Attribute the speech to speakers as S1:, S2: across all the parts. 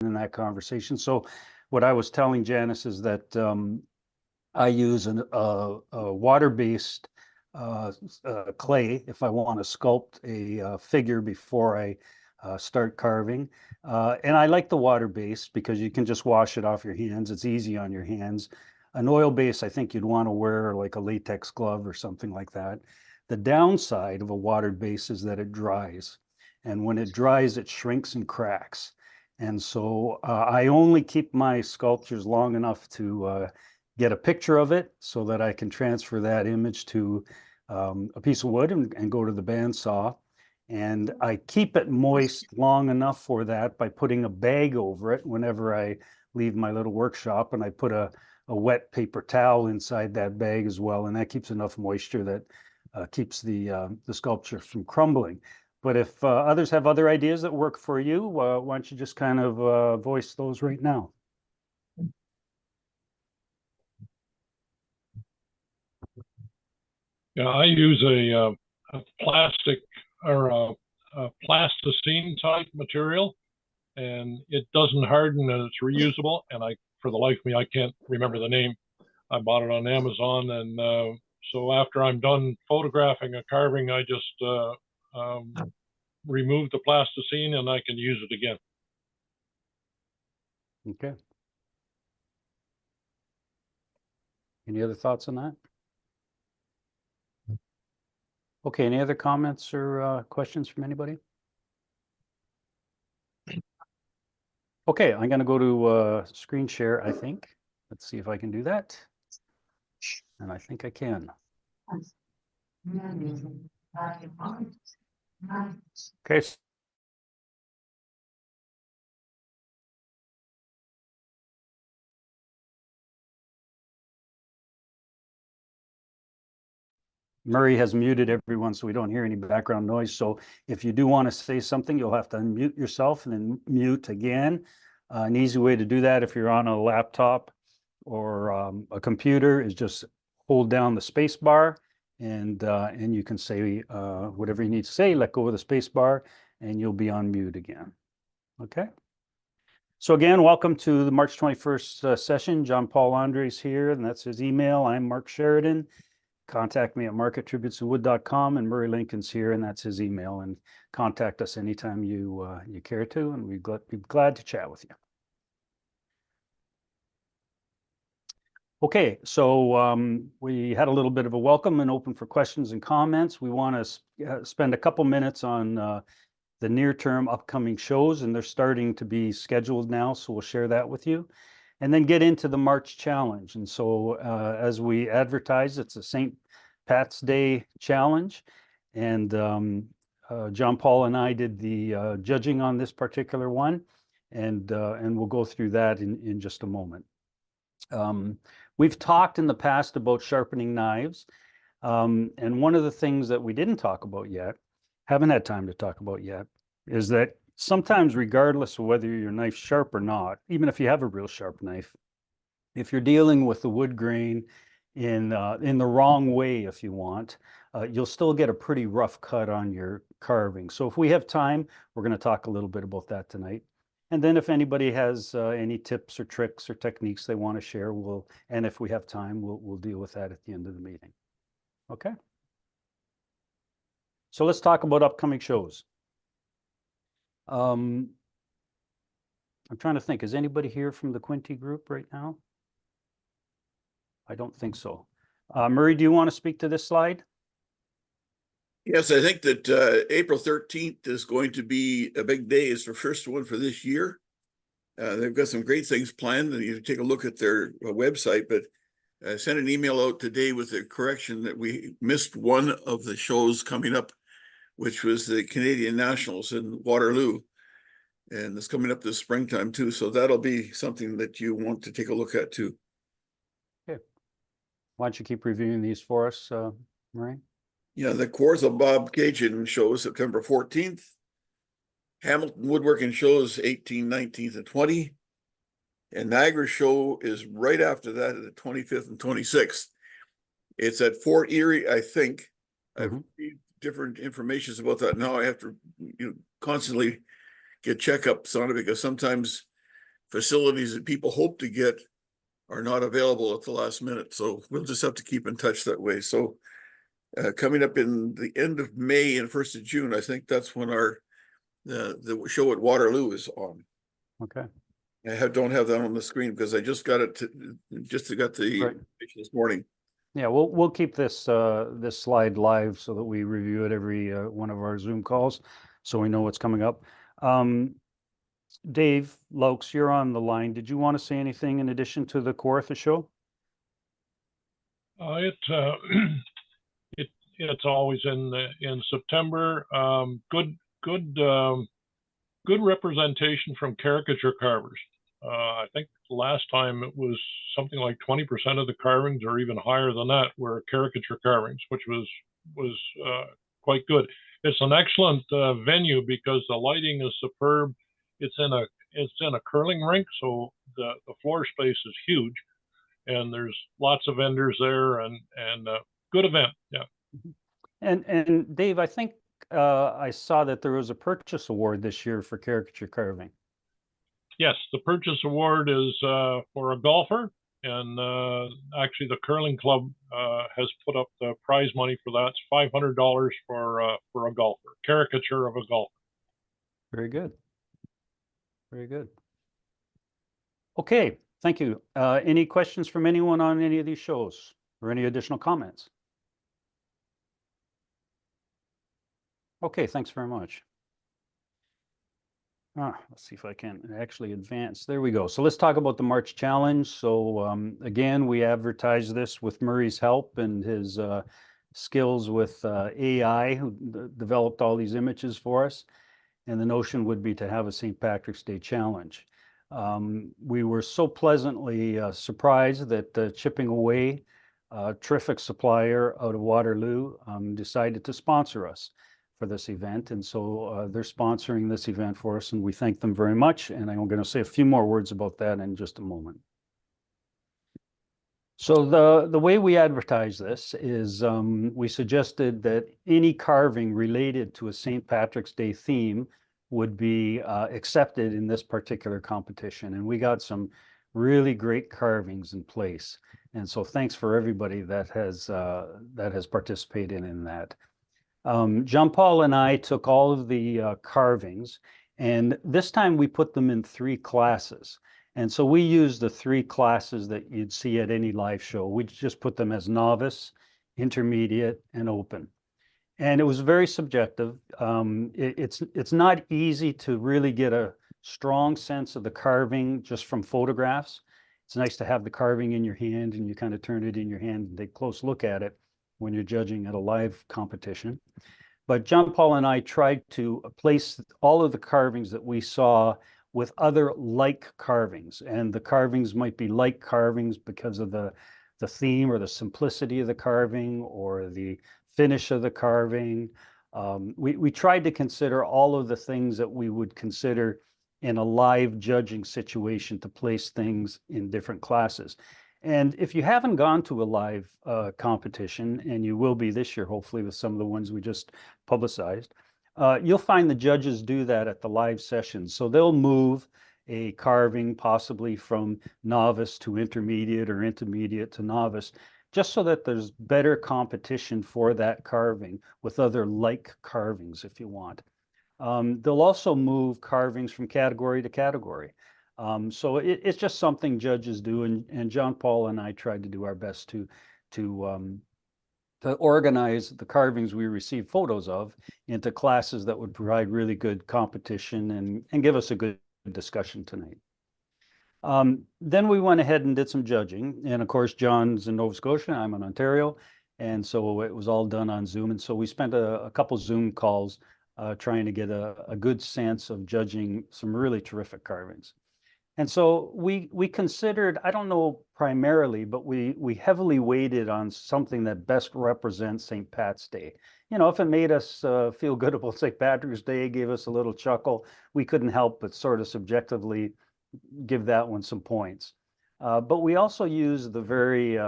S1: in that conversation. So what I was telling Janice is that I use a water-based clay if I want to sculpt a figure before I start carving. And I like the water-based because you can just wash it off your hands. It's easy on your hands. An oil-based, I think you'd want to wear like a latex glove or something like that. The downside of a water-based is that it dries. And when it dries, it shrinks and cracks. And so I only keep my sculptures long enough to get a picture of it so that I can transfer that image to a piece of wood and go to the bandsaw. And I keep it moist long enough for that by putting a bag over it whenever I leave my little workshop, and I put a wet paper towel inside that bag as well, and that keeps enough moisture that keeps the sculpture from crumbling. But if others have other ideas that work for you, why don't you just kind of voice those right now?
S2: Yeah, I use a plastic or a plasticine type material, and it doesn't harden and it's reusable. And for the life of me, I can't remember the name. I bought it on Amazon, and so after I'm done photographing a carving, I just remove the plasticine and I can use it again.
S1: Okay. Any other thoughts on that? Okay, any other comments or questions from anybody? Okay, I'm going to go to screen share, I think. Let's see if I can do that. And I think I can. Okay. Murray has muted everyone so we don't hear any background noise. So if you do want to say something, you'll have to unmute yourself and then mute again. An easy way to do that if you're on a laptop or a computer is just hold down the space bar and you can say whatever you need to say, let go of the space bar, and you'll be on mute again. Okay. So again, welcome to the March 21st session. John Paul Andres here, and that's his email. I'm Mark Sheridan. Contact me at mark@tributesofwood.com, and Murray Lincoln's here, and that's his email. And contact us anytime you care to, and we'd be glad to chat with you. Okay, so we had a little bit of a welcome and open for questions and comments. We want to spend a couple minutes on the near-term upcoming shows, and they're starting to be scheduled now, so we'll share that with you. And then get into the March challenge. And so as we advertise, it's a St. Pat's Day challenge. And John Paul and I did the judging on this particular one. And we'll go through that in just a moment. We've talked in the past about sharpening knives. And one of the things that we didn't talk about yet, haven't had time to talk about yet, is that sometimes, regardless of whether your knife's sharp or not, even if you have a real sharp knife, if you're dealing with the wood grain in the wrong way, if you want, you'll still get a pretty rough cut on your carving. So if we have time, we're going to talk a little bit about that tonight. And then if anybody has any tips or tricks or techniques they want to share, and if we have time, we'll deal with that at the end of the meeting. Okay. So let's talk about upcoming shows. I'm trying to think, is anybody here from the Quinty group right now? I don't think so. Murray, do you want to speak to this slide?
S3: Yes, I think that April 13th is going to be a big day. It's the first one for this year. They've got some great things planned, and you take a look at their website, but I sent an email out today with a correction that we missed one of the shows coming up, which was the Canadian Nationals in Waterloo. And it's coming up this springtime too. So that'll be something that you want to take a look at too.
S1: Okay. Why don't you keep reviewing these for us, Murray?
S3: Yeah, the Kawartha Bob Cajun show is September 14th. Hamilton Woodworking shows 18, 19th, and 20. And Niagara show is right after that, the 25th and 26th. It's at Fort Erie, I think. I've received different informations about that. Now I have to constantly get checkups on it because sometimes facilities that people hope to get are not available at the last minute. So we'll just have to keep in touch that way. So coming up in the end of May and 1st of June, I think that's when the show at Waterloo is on.
S1: Okay.
S3: Don't have that on the screen because I just got it just got the
S1: Right.
S3: information this morning.
S1: Yeah, we'll keep this this slide live so that we review it every one of our Zoom calls, so we know what's coming up. Dave Lokes, you're on the line. Did you want to say anything in addition to the Kawartha show?
S2: It's always in September. Good representation from Caricature Carvers. I think last time it was something like 20% of the carvings, or even higher than that, were Caricature Carvings, which was quite good. It's an excellent venue because the lighting is superb. It's in a curling rink, so the floor space is huge, and there's lots of vendors there, and good event. Yeah.
S1: And Dave, I think I saw that there was a purchase award this year for caricature carving.
S2: Yes, the purchase award is for a golfer, and actually the curling club has put up the prize money for that. It's $500 for a golfer, caricature of a golfer.
S1: Very good. Very good. Okay, thank you. Any questions from anyone on any of these shows or any additional comments? Okay, thanks very much. Let's see if I can actually advance. There we go. So let's talk about the March Challenge. So again, we advertised this with Murray's help and his skills with AI, who developed all these images for us. And the notion would be to have a St. Patrick's Day Challenge. We were so pleasantly surprised that Chipping Away, a terrific supplier out of Waterloo, decided to sponsor us for this event. And so they're sponsoring this event for us, and we thank them very much. And I'm going to say a few more words about that in just a moment. So the way we advertise this is we suggested that any carving related to a St. Patrick's Day theme would be accepted in this particular competition. And we got some really great carvings in place. And so thanks for everybody that has participated in that. John Paul and I took all of the carvings, and this time we put them in 3 classes. And so we used the 3 classes that you'd see at any live show. We just put them as novice, intermediate, and open. And it was very subjective. It's not easy to really get a strong sense of the carving just from photographs. It's nice to have the carving in your hand and you kind of turn it in your hand and take a close look at it when you're judging at a live competition. But John Paul and I tried to place all of the carvings that we saw with other like carvings. And the carvings might be like carvings because of the theme or the simplicity of the carving or the finish of the carving. We tried to consider all of the things that we would consider in a live judging situation to place things in different classes. And if you haven't gone to a live competition, and you will be this year, hopefully, with some of the ones we just publicized, you'll find the judges do that at the live sessions. So they'll move a carving possibly from novice to intermediate or intermediate to novice, just so that there's better competition for that carving with other like carvings, if you want. They'll also move carvings from category to category. So it's just something judges do, and John Paul and I tried to do our best to organize the carvings we receive photos of into classes that would provide really good competition and give us a good discussion tonight. Then we went ahead and did some judging, and of course John's in Nova Scotia, I'm in Ontario, and so it was all done on Zoom. And so we spent a couple Zoom calls trying to get a good sense of judging some really terrific carvings. And so we considered, I don't know primarily, but we heavily weighted on something that best represents St. Pat's Day. You know, if it made us feel good about St. Patrick's Day, gave us a little chuckle, we couldn't help but sort of subjectively give that one some points. But we also used the very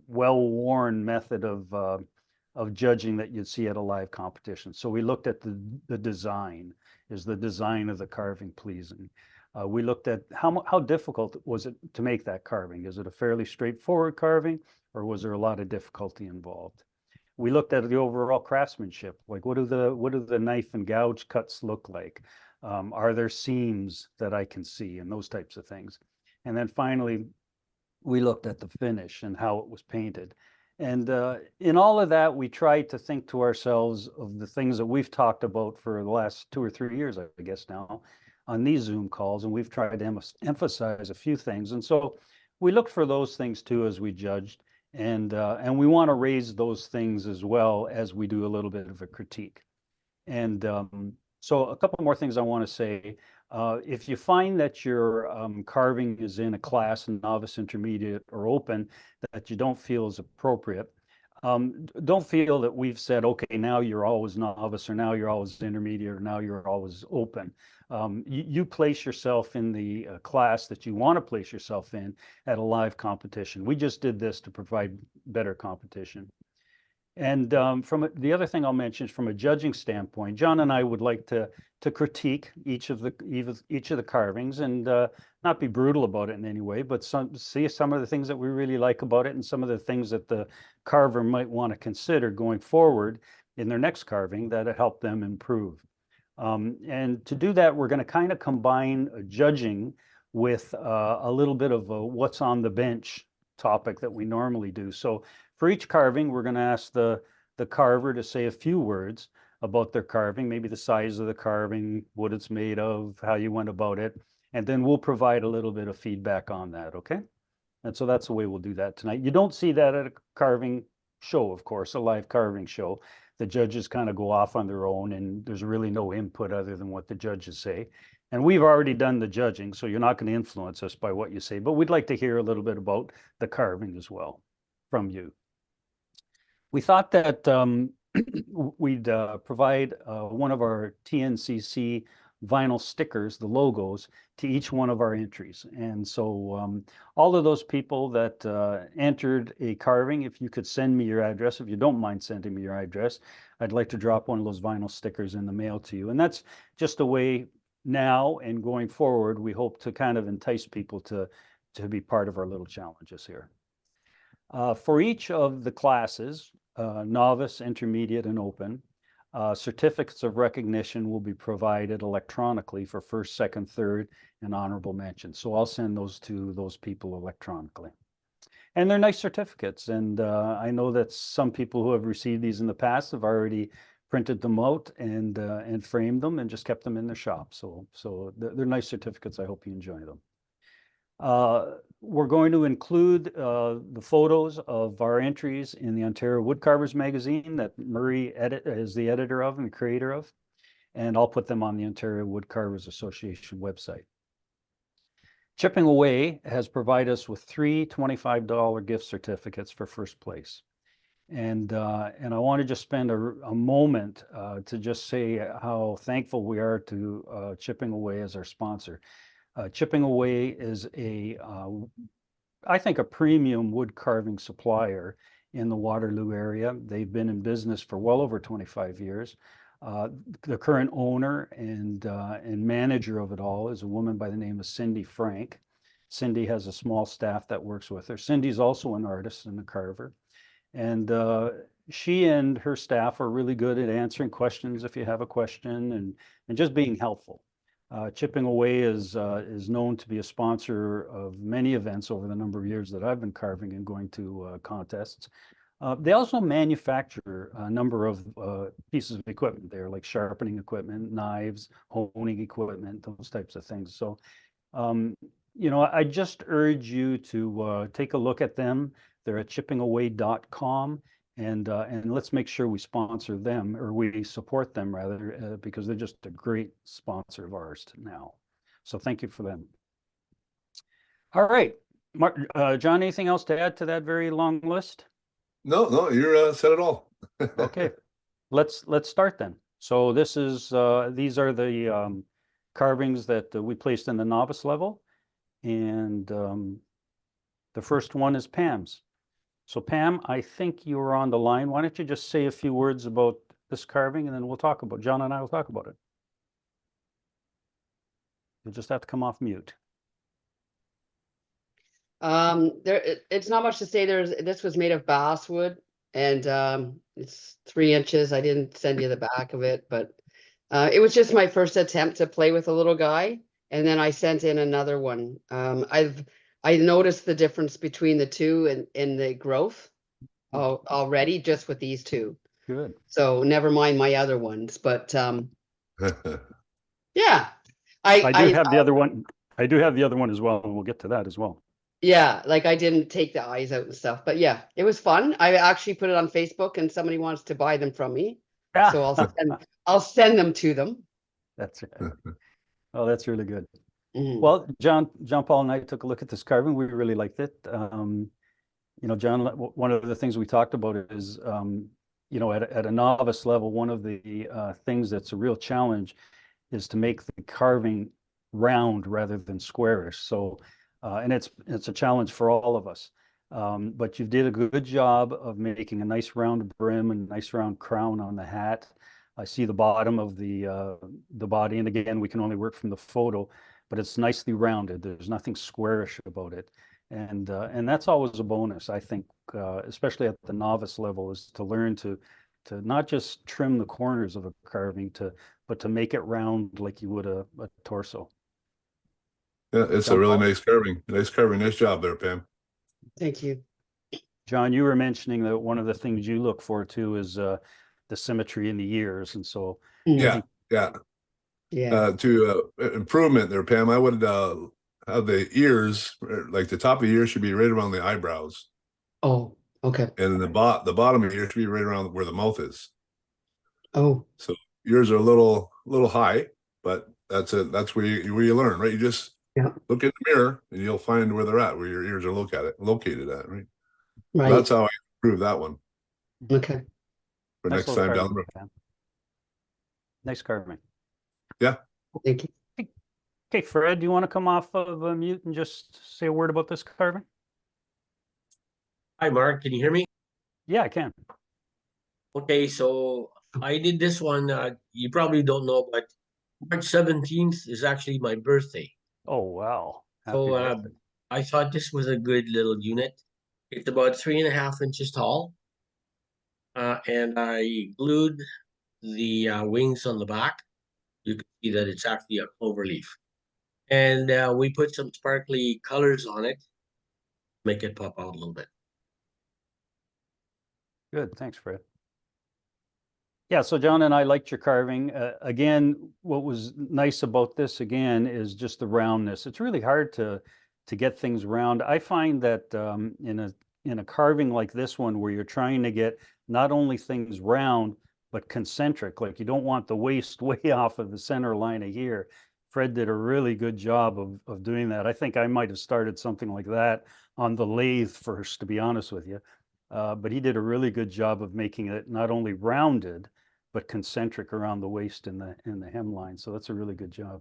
S1: well-worn method of of judging that you'd see at a live competition. So we looked at the design. Is the design of the carving pleasing? We looked at how difficult was it to make that carving? Is it a fairly straightforward carving, or was there a lot of difficulty involved? We looked at the overall craftsmanship, like what do the knife and gouge cuts look like? Are there seams that I can see, and those types of things? And then finally, we looked at the finish and how it was painted. And in all of that, we tried to think to ourselves of the things that we've talked about for the last 2 or 3 years, I guess now, on these Zoom calls, and we've tried to emphasize a few things. And so we looked for those things too as we judged, and we want to raise those things as well as we do a little bit of a critique. And so a couple more things I want to say. If you find that your carving is in a class, novice, intermediate, or open, that you don't feel is appropriate, don't feel that we've said, okay, now you're always novice, or now you're always intermediate, or now you're always open. You place yourself in the class that you want to place yourself in at a live competition. We just did this to provide better competition. And the other thing I'll mention is from a judging standpoint, John and I would like to critique each of the carvings, and not be brutal about it in any way, but see some of the things that we really like about it, and some of the things that the carver might want to consider going forward in their next carving that help them improve. And to do that, we're going to kind of combine judging with a little bit of a what's on the bench topic that we normally do. So for each carving, we're going to ask the carver to say a few words about their carving, maybe the size of the carving, what it's made of, how you went about it, and then we'll provide a little bit of feedback on that, okay? And so that's the way we'll do that tonight. You don't see that at a carving show, of course, a live carving show. The judges kind of go off on their own, and there's really no input other than what the judges say. And we've already done the judging, so you're not going to influence us by what you say, but we'd like to hear a little bit about the carving as well from you. We thought that we'd provide one of our TNCC vinyl stickers, the logos, to each one of our entries. And so all of those people that entered a carving, if you could send me your address, if you don't mind sending me your address, I'd like to drop one of those vinyl stickers in the mail to you. And that's just a way now and going forward, we hope to kind of entice people to be part of our little challenges here. For each of the classes, novice, intermediate, and open, certificates of recognition will be provided electronically for first, second, third, and honorable mention. So I'll send those to those people electronically. And they're nice certificates. And I know that some people who have received these in the past have already printed them out and framed them and just kept them in their shop. So they're nice certificates. I hope you enjoy them. We're going to include the photos of our entries in the Ontario Woodcarvers magazine that Murray is the editor of and the creator of, and I'll put them on the Ontario Woodcarvers Association website. Chipping Away has provided us with 3 $25 gift certificates for first place. And I want to just spend a moment to just say how thankful we are to Chipping Away as our sponsor. Chipping Away is I think a premium wood carving supplier in the Waterloo area. They've been in business for well over 25 years. The current owner and manager of it all is a woman by the name of Cindy Frank. Cindy has a small staff that works with her. Cindy's also an artist and a carver. And she and her staff are really good at answering questions if you have a question, and just being helpful. Chipping Away is known to be a sponsor of many events over the number of years that I've been carving and going to contests. They also manufacture a number of pieces of equipment there, like sharpening equipment, knives, honing equipment, those types of things. So, I just urge you to take a look at them. They're at chippingaway.com. And let's make sure we sponsor them, or we support them rather, because they're just a great sponsor of ours now. So thank you for them. All right, John, anything else to add to that very long list?
S4: No, you're said it all.
S1: Okay, let's start then. So these are the carvings that we placed in the novice level, and the first one is Pam's. So Pam, I think you were on the line. Why don't you just say a few words about this carving and then we'll talk about, John and I will talk about it. You'll just have to come off mute.
S5: It's not much to say. This was made of basswood and it's 3 inches. I didn't send you the back of it, but it was just my first attempt to play with a little guy, and then I sent in another one. I noticed the difference between the two in the growth already just with these two.
S1: Good.
S5: So never mind my other ones, but yeah.
S1: I do have the other one. I do have the other one as well, and we'll get to that as well.
S5: Yeah, like I didn't take the eyes out and stuff, but yeah, it was fun. I actually put it on Facebook and somebody wants to buy them from me. So I'll send them to them.
S1: That's right. Oh, that's really good.
S5: Mhm.
S1: Well, John Paul and I took a look at this carving. We really liked it. You know, John, one of the things we talked about is, you know, at a novice level, one of the things that's a real challenge is to make the carving round rather than squarish. So, and it's a challenge for all of us. But you did a good job of making a nice round brim and nice round crown on the hat. I see the bottom of the body, and again, we can only work from the photo, but it's nicely rounded. There's nothing squarish about it, and that's always a bonus, I think, especially at the novice level, is to learn to not just trim the corners of a carving, but to make it round like you would a torso.
S4: Yeah, it's
S1: John
S4: a really
S1: Paul?
S4: nice carving. Nice carving. Nice job there, Pam.
S5: Thank you.
S1: John, you were mentioning that one of the things you look for too is the symmetry in the ears, and so
S4: Yeah, yeah.
S5: Yeah.
S4: To improvement there, Pam, I would have the ears, like the top of the ear should be right around the eyebrows,
S5: Oh, okay.
S4: and the bottom of the ear should be right around where the mouth is.
S5: Oh,
S4: So ears are a little high, but that's it. That's where you learn, right? You just look in the mirror and you'll find where they're at, where your ears are located at, right?
S5: right.
S4: So that's how I improve that one
S5: Okay.
S4: for
S1: nice
S4: next
S1: little
S4: time down the
S1: carving,
S4: road.
S1: Pam. Nice carving.
S4: Yeah.
S5: Thank you.
S1: Okay, Fred, do you want to come off of mute and just say a word about this carving?
S6: Hi, Mark. Can you hear me?
S1: Yeah, I can.
S6: Okay, so I did this one. You probably don't know, but March 17th is actually my birthday.
S1: Oh, wow. Happy
S6: So
S1: birthday.
S6: I thought this was a good little unit. It's about 3.5 inches tall. And I glued the wings on the back. You can see that it's actually a clover leaf. And we put some sparkly colors on it, make it pop out a little bit.
S1: Good, thanks, Fred. Yeah, so John and I liked your carving. Again, what was nice about this again is just the roundness. It's really hard to get things round. I find that in a carving like this one, where you're trying to get not only things round but concentric, like you don't want the waist way off of the center line of here. Fred did a really good job of doing that. I think I might have started something like that on the lathe first, to be honest with you. But he did a really good job of making it not only rounded, but concentric around the waist and the hemline. So that's a really good job.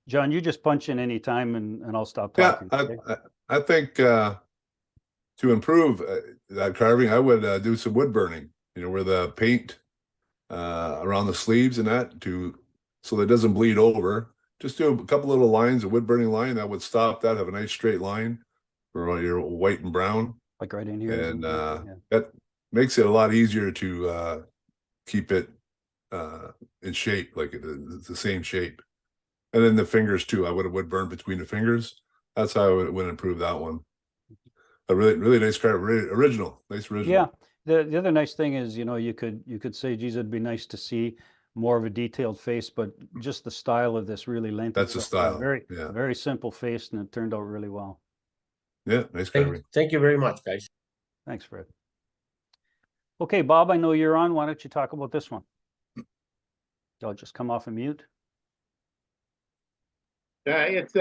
S1: John, you just punch in any time and I'll stop talking.
S4: Yeah,
S1: Okay?
S4: I think to improve that carving, I would do some wood burning, you know, where the paint around the sleeves and that so that it doesn't bleed over. Just do a couple little lines, a wood burning line that would stop that, have a nice straight line for your white and brown.
S1: Like right in here.
S4: And
S1: Yeah.
S4: that makes it a lot easier to keep it in shape, like it's the same shape. And then the fingers too, I would burn between the fingers. That's how I would improve that one. A really nice carve, really original, nice original.
S1: Yeah. The other nice thing is, you know, you could say, geez, it'd be nice to see more of a detailed face, but just the style of this really lent
S4: That's the
S1: itself to
S4: style.
S1: very simple face, and it turned out really well.
S4: Yeah, nice carving.
S6: Thank you very much, guys.
S1: Thanks, Fred. Okay, Bob, I know you're on. Why don't you talk about this one? I'll just come off of mute.
S7: It's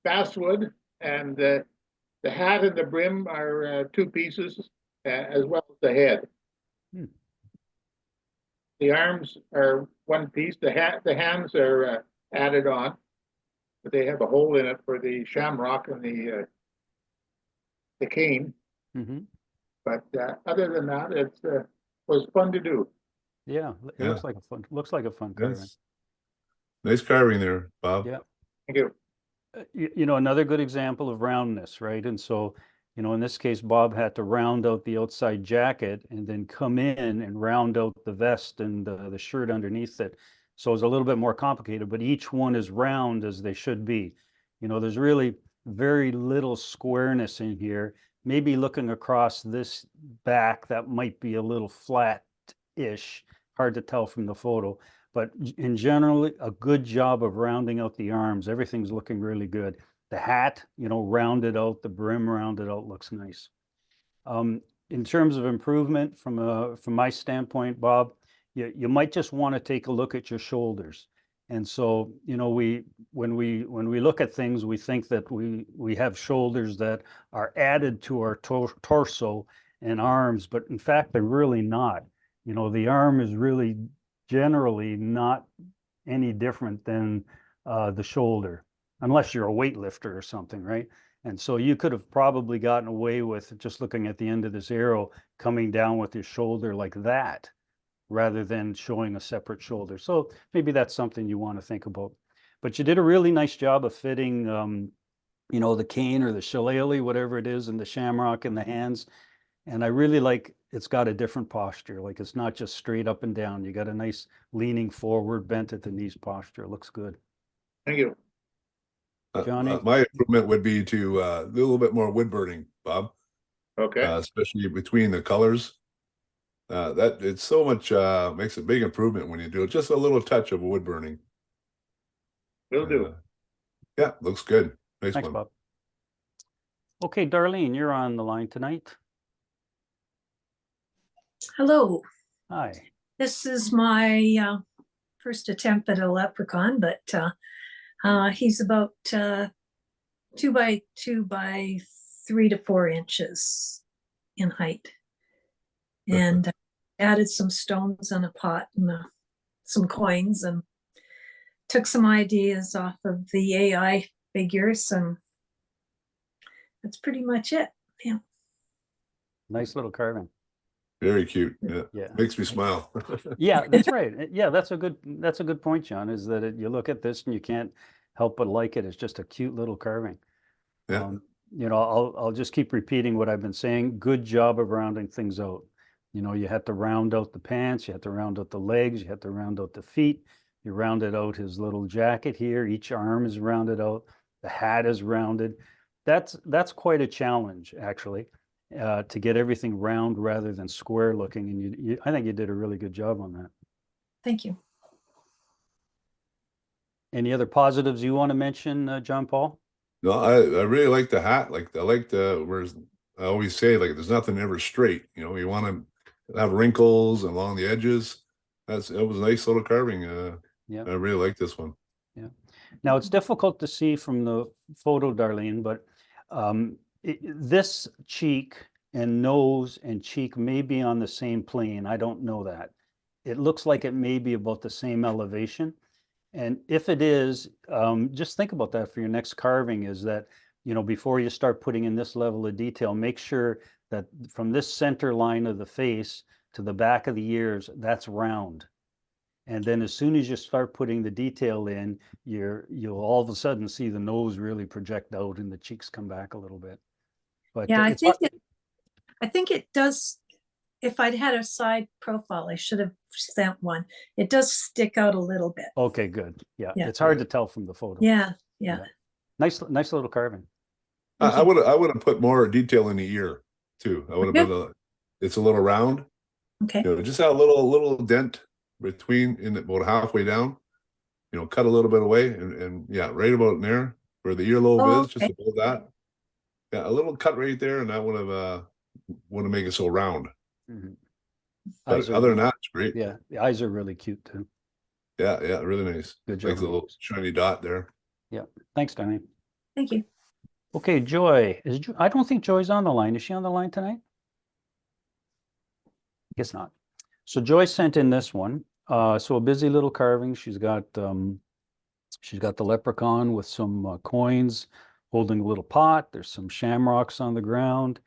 S7: basswood, and the hat and the brim are 2 pieces, as well as the head. The arms are 1 piece. The hands are added on, but they have a hole in it for the shamrock and the cane.
S1: Mm-hmm.
S7: But other than that, it's was fun to do.
S1: Yeah, it
S4: Yeah.
S1: looks like a fun carving.
S4: Yes. Nice carving there, Bob.
S1: Yeah.
S7: Thank you.
S1: You know, another good example of roundness, right? And so, you know, in this case, Bob had to round out the outside jacket and then come in and round out the vest and the shirt underneath it. So it's a little bit more complicated, but each one is round as they should be. You know, there's really very little squareness in here. Maybe looking across this back, that might be a little flat-ish, hard to tell from the photo. But in general, a good job of rounding out the arms. Everything's looking really good. The hat, you know, rounded out, the brim rounded out, looks nice. In terms of improvement from my standpoint, Bob, you might just want to take a look at your shoulders. And so, you know, when we look at things, we think that we have shoulders that are added to our torso and arms, but in fact, they're really not. You know, the arm is really generally not any different than the shoulder, unless you're a weightlifter or something, right? And so you could have probably gotten away with just looking at the end of this arrow coming down with your shoulder like that, rather than showing a separate shoulder. So maybe that's something you want to think about. But you did a really nice job of fitting, you know, the cane or the shillelagh, whatever it is, and the shamrock in the hands. And I really like it's got a different posture. Like it's not just straight up and down. You got a nice leaning forward, bent at the knees posture. It looks good.
S7: Thank you.
S1: Johnny?
S4: My improvement would be to do a little bit more wood burning, Bob,
S7: Okay.
S4: especially between the colors. That it's so much makes a big improvement when you do it. Just a little touch of wood burning.
S7: Will do.
S4: Yeah, looks good. Nice
S1: Thanks,
S4: one.
S1: Bob. Okay, Darlene, you're on the line tonight.
S8: Hello,
S1: Hi.
S8: this is my first attempt at a leprechaun, but he's about 2 by 2 by 3 to 4 inches in height. And added some stones and a pot and some coins and took some ideas off of the AI figures, and that's pretty much it. Yeah.
S1: Nice little carving.
S4: Very cute. Yeah.
S1: Yeah.
S4: Makes me smile.
S1: Yeah, that's right. Yeah, that's a good point, John, is that you look at this and you can't help but like it. It's just a cute little carving.
S4: Yeah.
S1: You know, I'll just keep repeating what I've been saying. Good job of rounding things out. You know, you had to round out the pants, you had to round out the legs, you had to round out the feet. You rounded out his little jacket here. Each arm is rounded out. The hat is rounded. That's quite a challenge, actually, to get everything round rather than square looking. And I think you did a really good job on that.
S8: Thank you.
S1: Any other positives you want to mention, John Paul?
S4: No, I really like the hat. Like I like the whereas I always say, like there's nothing ever straight. You know, you want to have wrinkles along the edges. It was a nice little carving.
S1: Yeah.
S4: I really like this one.
S1: Yeah. Now it's difficult to see from the photo, Darlene, but this cheek and nose and cheek may be on the same plane. I don't know that. It looks like it may be about the same elevation. And if it is, just think about that for your next carving, is that, you know, before you start putting in this level of detail, make sure that from this center line of the face to the back of the ears, that's round. And then as soon as you start putting the detail in, you'll all of a sudden see the nose really project out and the cheeks come back a little bit. But
S8: Yeah,
S1: it's
S8: I think it does. If I'd had a side profile, I should have sent one. It does stick out a little bit.
S1: okay, good. Yeah,
S8: Yeah.
S1: it's hard to tell from the photo.
S8: Yeah.
S1: Nice little carving.
S4: I would have put more detail in the ear too. I would have put it's a little round.
S8: Okay.
S4: You know, just have a little dent between in about halfway down. You know, cut a little bit away and yeah, right about in there where the earlobe is, just above that. Yeah, a little cut right there, and that would have make it so round.
S1: Mhm.
S4: But other than that, it's great.
S1: Yeah, the eyes are really cute too.
S4: Yeah, really nice.
S1: Good job.
S4: Like the little shiny dot there.
S1: Yeah, thanks, Darlene.
S8: Thank you.
S1: Okay, Joy, I don't think Joy's on the line. Is she on the line tonight? Guess not. So Joy sent in this one. So a busy little carving. She's got the leprechaun with some coins holding a little pot. There's some shamrocks on the ground.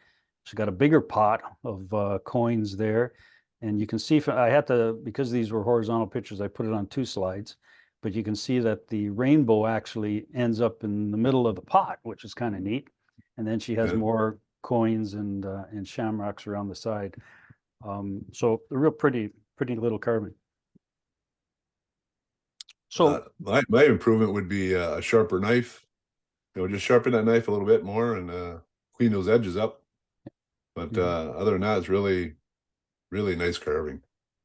S1: She's got a bigger pot of coins there. And you can see, I had to, because these were horizontal pictures, I put it on 2 slides. But you can see that the rainbow actually ends up in the middle of the pot, which is kind of neat. And then she has
S4: Yeah.
S1: more coins and shamrocks around the side. So a real pretty little carving. So
S4: my improvement would be a sharper knife. Just sharpen that knife a little bit more and clean those edges up. But other than that, it's really, really nice carving.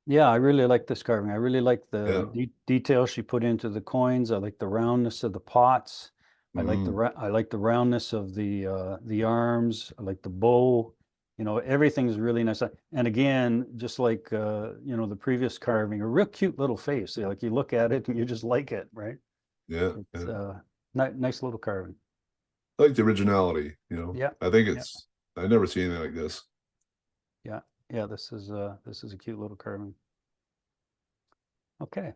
S1: yeah, I really like this carving. I really like the
S4: Yeah.
S1: detail she put into the coins. I like the roundness of the pots. I like
S4: Mhm.
S1: I like the roundness of the arms. I like the bow. Everything's really nice. And again, just like the previous carving, a real cute little face. Like you look at it and you just like it, right?
S4: Yeah.
S1: It's
S4: Yeah.
S1: nice little carving.
S4: I like the originality,
S1: Yeah.
S4: I think
S1: Yeah.
S4: I've never seen anything like this.
S1: Yeah. Yeah, this is a cute little carving. Okay.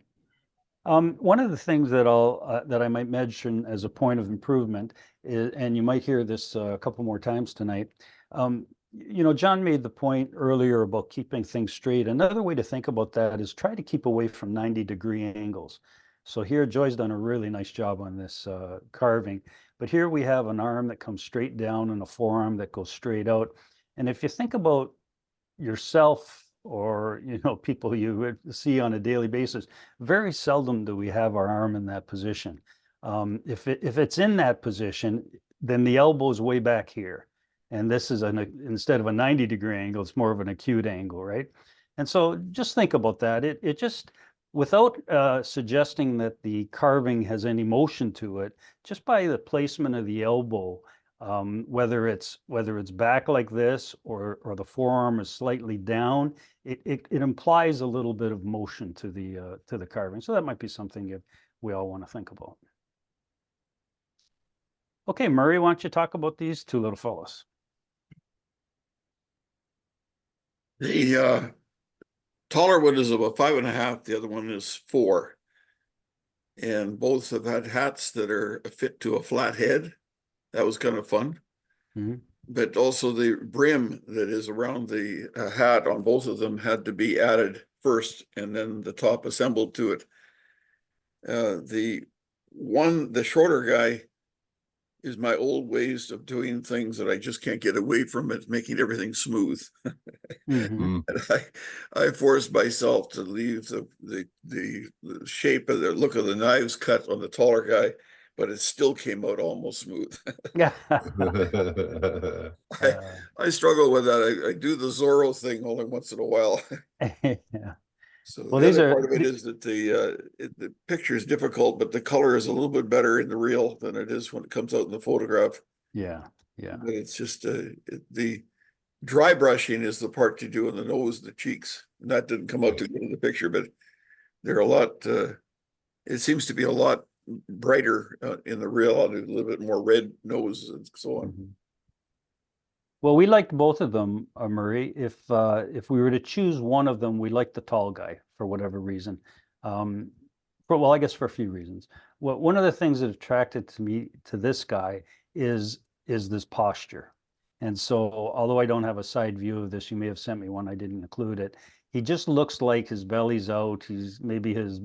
S1: One of the things that I might mention as a point of improvement is, and you might hear this a couple more times tonight. John made the point earlier about keeping things straight. Another way to think about that is try to keep away from 90-degree angles. So here, Joy's done a really nice job on this carving. But here we have an arm that comes straight down and a forearm that goes straight out. And if you think about yourself or people you would see on a daily basis, very seldom do we have our arm in that position. If it's in that position, then the elbow is way back here, and this is instead of a 90-degree angle, it's more of an acute angle, right? And so just think about that. It just, without suggesting that the carving has any motion to it, just by the placement of the elbow, whether it's back like this or the forearm is slightly down, it implies a little bit of motion to the carving. So that might be something we all want to think about. Okay, Murray, why don't you talk about these 2 little fellows?
S3: The taller one is about 5.5. The other one is 4. And both have had hats that are a fit to a flat head. That was kind of fun.
S1: Mhm.
S3: But also the brim that is around the hat on both of them had to be added first and then the top assembled to it. The shorter guy is my old ways of doing things that I just can't get away from it, making everything smooth.
S1: Mhm.
S4: Mm.
S3: And I forced myself to leave the shape of the look of the knives cut on the taller guy, but it still came out almost smooth.
S1: Yeah.
S3: I struggle with that. I do the Zorro thing only once in a while.
S1: Yeah.
S3: So
S1: Well,
S3: the
S1: these
S3: other
S1: are
S3: part of it is that the picture is difficult, but the color is a little bit better in the reel than it is when it comes out in the photograph.
S1: yeah.
S3: But it's just the dry brushing is the part you do in the nose and the cheeks. And that didn't come out too good in the picture, but they're a lot. It seems to be a lot brighter in the reel, and a little bit more red nose and so on.
S1: Mhm. Well, we liked both of them, Murray. If we were to choose one of them, we liked the tall guy for whatever reason. I guess for a few reasons. Well, one of the things that attracted to me to this guy is this posture. And so, although I don't have a side view of this, you may have sent me one. I didn't include it. He just looks like his belly's out. Maybe his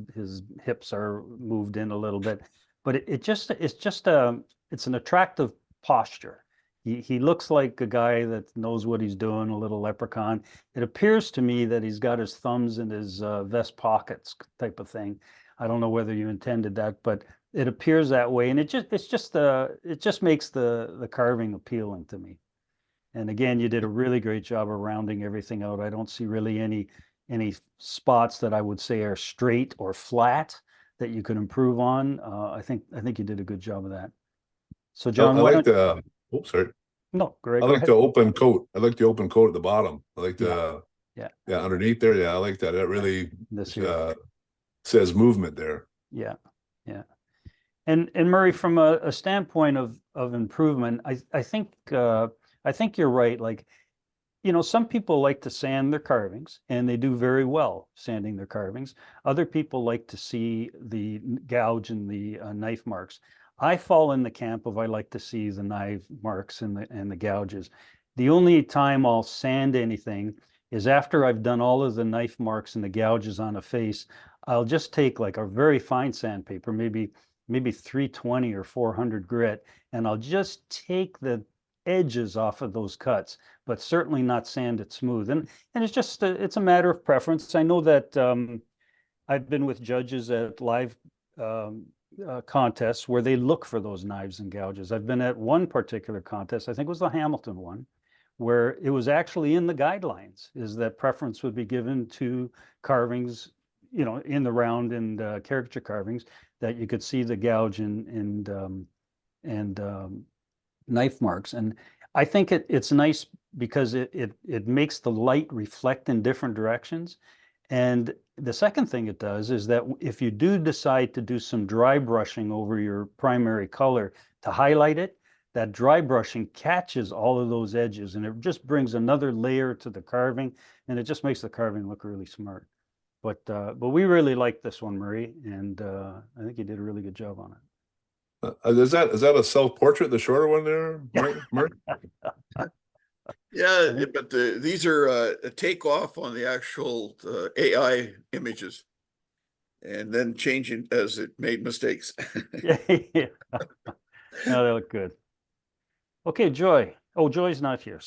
S1: hips are moved in a little bit, but it's an attractive posture. He looks like a guy that knows what he's doing, a little leprechaun. It appears to me that he's got his thumbs in his vest pockets type of thing. I don't know whether you intended that, but it appears that way. And it just makes the carving appealing to me. And again, you did a really great job of rounding everything out. I don't see really any spots that I would say are straight or flat that you could improve on. I think you did a good job of that. So
S4: I
S1: John, why
S4: like
S1: don't
S4: oops, sorry.
S1: no, Greg,
S4: I
S1: go
S4: like
S1: ahead.
S4: the open coat. I like the open coat at the bottom. I like
S1: Yeah.
S4: underneath there. Yeah, I like that. That really
S1: This here.
S4: says movement there.
S1: Yeah. And Murray, from a standpoint of improvement, I think you're right. Like, some people like to sand their carvings, and they do very well sanding their carvings. Other people like to see the gouge and the knife marks. I fall in the camp of I like to see the knife marks and the gouges. The only time I'll sand anything is after I've done all of the knife marks and the gouges on a face. I'll just take like a very fine sandpaper, maybe 320 or 400 grit, and I'll just take the edges off of those cuts, but certainly not sand it smooth. And it's just it's a matter of preference. I know that I've been with judges at live contests where they look for those knives and gouges. I've been at one particular contest, I think it was the Hamilton one, where it was actually in the guidelines is that preference would be given to carvings, in the round and caricature carvings, that you could see the gouge and knife marks. And I think it's nice because it makes the light reflect in different directions. And the second thing it does is that if you do decide to do some dry brushing over your primary color to highlight it, that dry brushing catches all of those edges and it just brings another layer to the carving, and it just makes the carving look really smart. But we really like this one, Marie, and I think you did a really good job on it.
S4: Is that a self-portrait, the shorter one there, Mark?
S3: Yeah, but these are a takeoff on the actual AI images, and then changing as it made mistakes.
S1: Yeah. No, they look good. Okay, Joy. Oh, Joy's not here.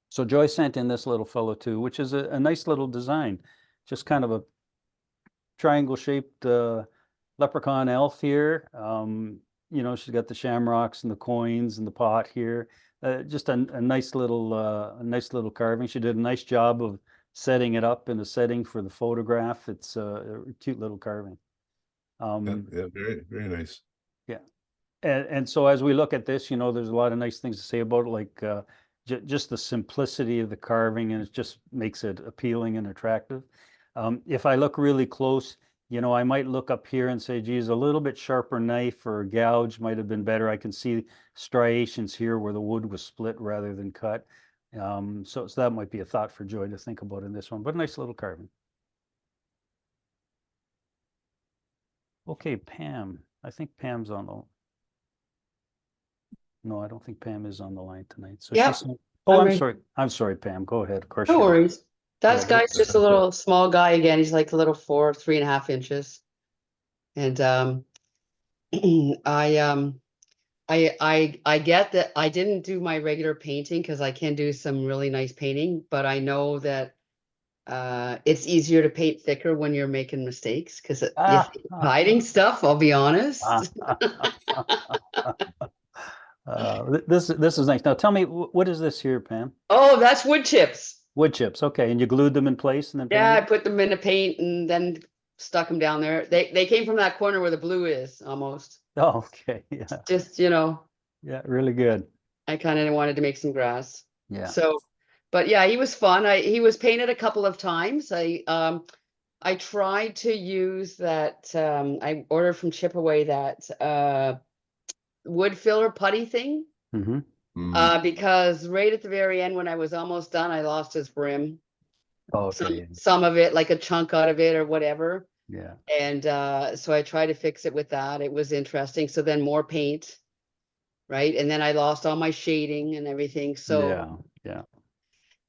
S1: So Joy sent in this little fellow too, which is a nice little design. Just kind of a triangle-shaped leprechaun elf here. She's got the shamrocks and the coins and the pot here. Just a nice little carving. She did a nice job of setting it up in a setting for the photograph. It's a cute little carving.
S4: Yeah, very, very nice.
S1: Yeah. And so as we look at this, there's a lot of nice things to say about it, like just the simplicity of the carving, and it just makes it appealing and attractive. If I look really close, I might look up here and say, geez, a little bit sharper knife or gouge might have been better. I can see striations here where the wood was split rather than cut. So that might be a thought for Joy to think about in this one, but a nice little carving. Okay, Pam. I think Pam's on the... No, I don't think Pam is on the line tonight. So
S5: Yep,
S1: she's... Oh,
S5: I'm
S1: I'm sorry. I'm sorry, Pam. Go ahead. Of course.
S5: No
S1: you're-
S5: worries. That
S1: Yeah,
S5: guy's just a little small guy again. He's like a little 3.5 inches. And I get that I didn't do my regular painting because I can do some really nice painting, but I know that it's easier to paint thicker when you're making mistakes because if
S1: Ah,
S5: you're hiding stuff, I'll be honest.
S1: This is nice. Now tell me, what is this here, Pam?
S5: Oh, that's wood chips.
S1: Wood chips. Okay, and you glued them in place and then
S5: Yeah, I
S1: painted?
S5: put them in a paint and then stuck them down there. They came from that corner where the blue is almost.
S1: Oh, okay. Yeah.
S5: Just,
S1: Yeah, really good.
S5: I kind of wanted to make some grass.
S1: Yeah.
S5: So, but yeah, he was fun. He was painted a couple of times. I tried to use that. I ordered from Chipaway that wood filler putty thing.
S1: Mm-hmm.
S5: Because right at the very end, when I was almost done, I lost his brim.
S1: Okay.
S5: Some of it, like a chunk out of it or whatever.
S1: Yeah.
S5: And so I tried to fix it with that. It was interesting. So then more paint, right? And then I lost all my shading and everything. So
S1: Yeah.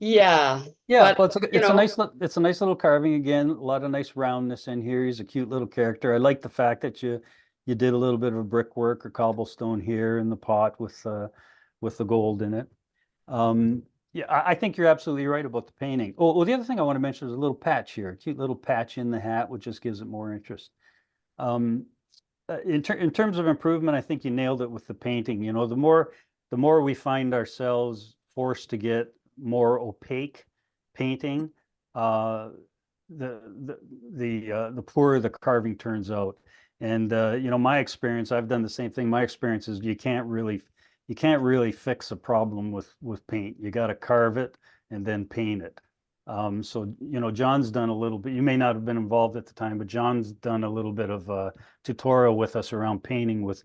S5: but
S1: Well, it's a nice little carving again. A lot of nice roundness in here. He's a cute little character. I like the fact that you did a little bit of brickwork or cobblestone here in the pot with the gold in it. Yeah, I think you're absolutely right about the painting. Oh, well, the other thing I want to mention is a little patch here, a cute little patch in the hat, which just gives it more interest. In terms of improvement, I think you nailed it with the painting. The more we find ourselves forced to get more opaque painting, the poorer the carving turns out. And my experience, I've done the same thing. My experience is you can't really fix a problem with paint. You got to carve it and then paint it. So John's done a little bit. You may not have been involved at the time, but John's done a little bit of a tutorial with us around painting with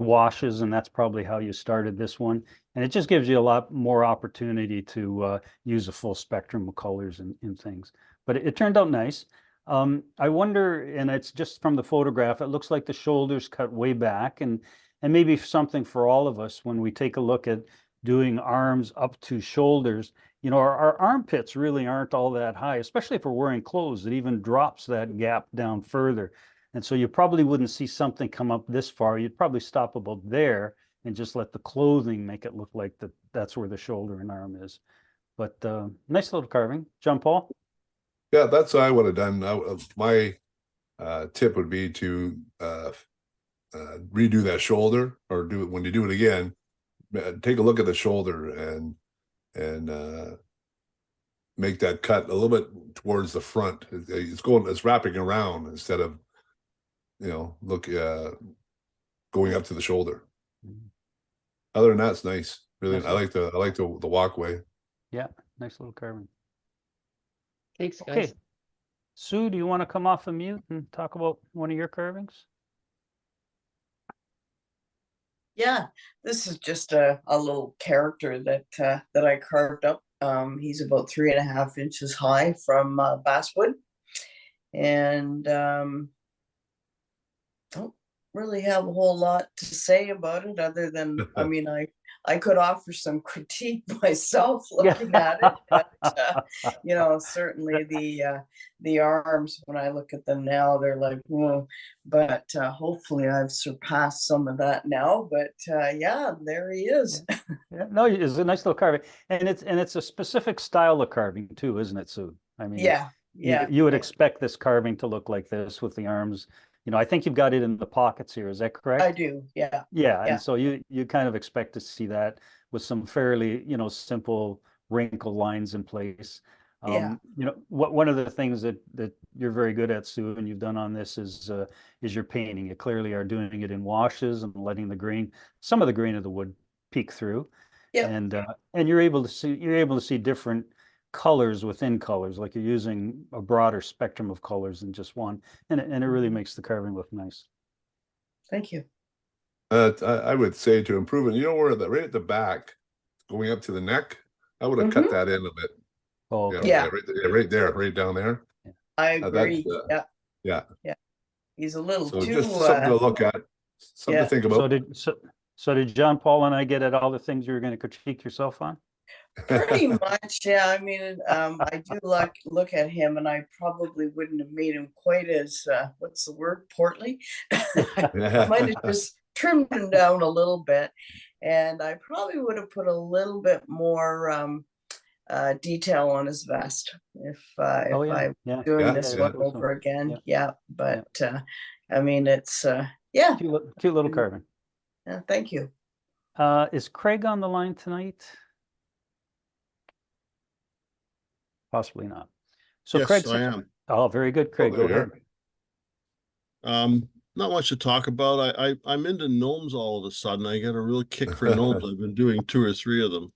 S1: washes, and that's probably how you started this one. And it just gives you a lot more opportunity to use a full spectrum of colors and things. But it turned out nice. I wonder, and it's just from the photograph, it looks like the shoulders cut way back, and maybe something for all of us when we take a look at doing arms up to shoulders. You know, our armpits really aren't all that high, especially if we're wearing clothes. It even drops that gap down further. And so you probably wouldn't see something come up this far. You'd probably stop about there and just let the clothing make it look like that's where the shoulder and arm is. But nice little carving. John Paul?
S4: Yeah, that's what I would have done. My tip would be to redo that shoulder, or do it when you do it again. Take a look at the shoulder and make that cut a little bit towards the front. It's wrapping around instead of, going up to the shoulder. Other than that, it's nice. Really,
S1: Nice.
S4: I like the walkway.
S1: Yeah, nice little carving.
S5: Thanks,
S1: Okay.
S5: guys.
S1: Sue, do you want to come off of mute and talk about one of your carvings?
S9: Yeah, this is just a little character that I carved up. He's about 3.5 inches high from basswood, and don't really have a whole lot to say about it other than, I mean, I could offer some critique myself looking at it, but certainly the arms, when I look at them now, they're like, whoa, but hopefully I've surpassed some of that now. But yeah, there he is.
S1: Yeah, no, it's a nice little carving, and it's a specific style of carving too, isn't it, Sue? I mean, you would expect this carving to look like this with the arms. You know, I think you've got it in the pockets here. Is that correct?
S9: I do. Yeah.
S1: Yeah,
S9: Yeah.
S1: and so you kind of expect to see that with some fairly, simple wrinkle lines in place.
S9: Yeah.
S1: One of the things that you're very good at, Sue, and you've done on this is your painting. You clearly are doing it in washes and letting some of the grain of the wood peek through.
S9: Yeah.
S1: And you're able to see different colors within colors, like you're using a broader spectrum of colors than just one, and it really makes the carving look nice.
S9: Thank you.
S4: I would say to improve it, where right at the back, going up to the neck, I would have cut that in a bit.
S1: Oh, okay.
S9: Yeah.
S4: Right there, right down there.
S9: I agree.
S4: Yeah.
S9: He's a little
S4: So
S9: too
S4: just something to look at, something to think about.
S1: So did John Paul and I get at all the things you were going to critique yourself on?
S9: Pretty much, yeah. I mean, I do look at him, and I probably wouldn't have made him quite as what's the word, portly. I might have just trimmed him down a little bit, and I probably would have put a little bit more detail on his vest if I'm doing this one over again. Yeah, but I mean, it's
S1: cute little carving.
S9: Yeah, thank you.
S1: Is Craig on the line tonight? Possibly not. So
S10: yes,
S1: Craig,
S10: I am.
S1: Oh, very good, Craig. Go ahead.
S10: Not much to talk about. I'm into gnomes all of a sudden. I get a real kick for gnomes. I've been doing 2 or 3 of them.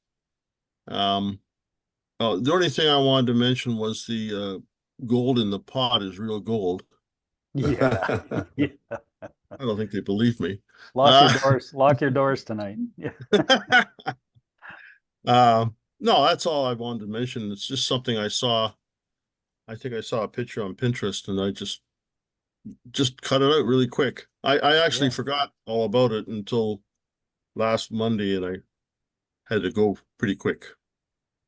S10: The only thing I wanted to mention was the gold in the pot is real gold.
S1: Yeah. Yeah.
S10: I don't think they believe me.
S1: Lock your doors tonight. Yeah.
S10: No, that's all I wanted to mention. It's just something I saw. I think I saw a picture on Pinterest, and I just cut it out really quick. I actually forgot all about it until last Monday, and I had to go pretty quick.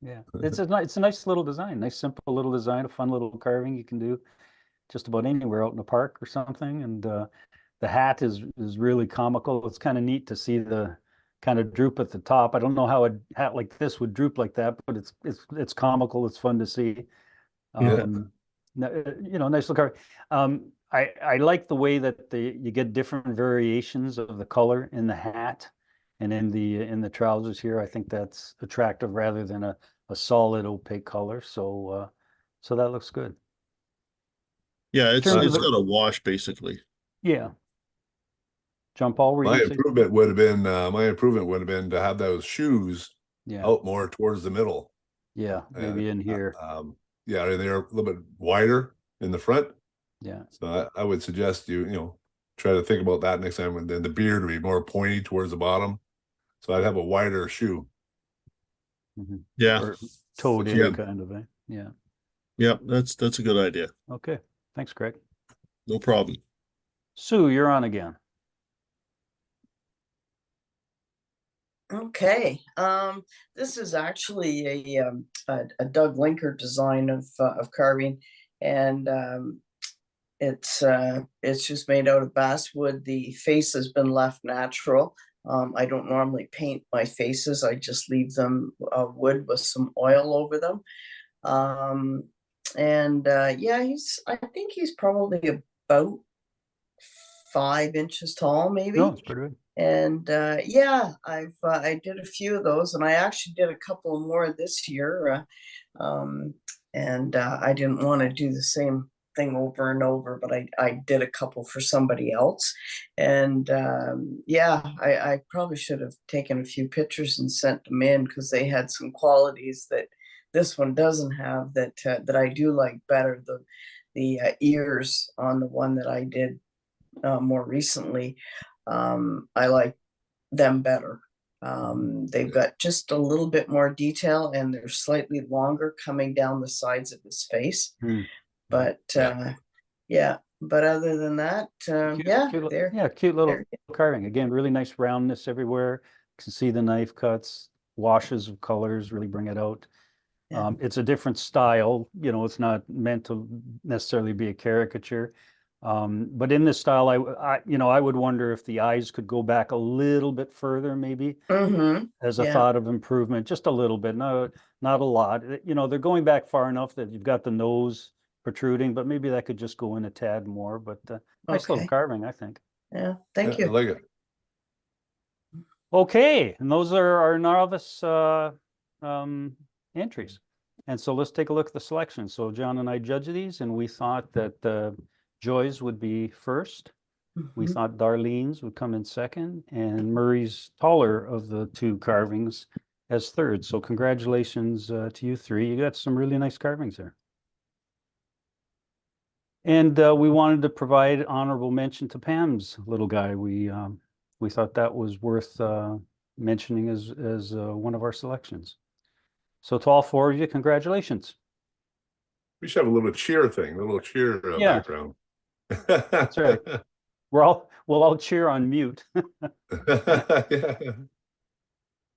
S1: Yeah, it's a nice little design, nice simple little design, a fun little carving you can do just about anywhere out in the park or something. And the hat is really comical. It's kind of neat to see the kind of droop at the top. I don't know how a hat like this would droop like that, but it's comical. It's fun to see. Nice little carving. I like the way that you get different variations of the color in the hat and in the trousers here. I think that's attractive rather than a solid opaque color. So that looks good.
S10: Yeah, it's got a wash basically.
S1: Yeah. John Paul,
S4: my improvement would have been to have those shoes out more towards the middle.
S1: Yeah, maybe in here.
S4: They're a little bit wider in the front.
S1: Yeah.
S4: So I would suggest you try to think about that next time. And then the beard would be more pointy towards the bottom. So I'd have a wider shoe.
S1: Mm-hmm.
S10: Yeah.
S1: Or toed in kind of, Yeah.
S10: Yeah, that's a good idea.
S1: Okay. Thanks, Craig.
S10: No problem.
S1: Sue, you're on again.
S9: Okay, this is actually a Doug Linker design of carving, and it's just made out of basswood. The face has been left natural. I don't normally paint my faces. I just leave them wood with some oil over them. And yeah, I think he's probably about 5 inches tall, maybe.
S1: No, it's pretty good.
S9: And yeah, I did a few of those, and I actually did a couple more this year. And I didn't want to do the same thing over and over, but I did a couple for somebody else. And yeah, I probably should have taken a few pictures and sent them in, because they had some qualities that this one doesn't have that I do like better. The ears on the one that I did more recently, I like them better. They've got just a little bit more detail, and they're slightly longer coming down the sides of his face. But yeah, but other than that, yeah,
S1: cute little
S9: they're-
S1: carving. Again, really nice roundness everywhere. You can see the knife cuts, washes of colors really bring it out.
S9: Yeah.
S1: It's a different style, you know, it's not meant to necessarily be a caricature. But in this style, I would wonder if the eyes could go back a little bit further, maybe as a
S9: yeah.
S1: thought of improvement, just a little bit, not a lot. You know, they're going back far enough that you've got the nose protruding, but maybe that could just go in a tad more. But nice little
S9: Okay.
S1: carving, I think.
S9: Yeah, thank
S4: I
S9: you.
S4: like it.
S1: Okay, and those are our novice entries. And so let's take a look at the selection. So John and I judged these, and we thought that Joy's would be first. We
S9: Mhm.
S1: thought Darlene's would come in second, and Murray's taller of the two carvings as third. So congratulations to you three. You got some really nice carvings there. And we wanted to provide honorable mention to Pam's little guy. We thought that was worth mentioning as one of our selections. So to all four of you, congratulations.
S4: We should have a little cheer thing, a little cheer
S1: Yeah.
S4: background.
S1: That's right. We'll all cheer on mute.
S4: Yeah.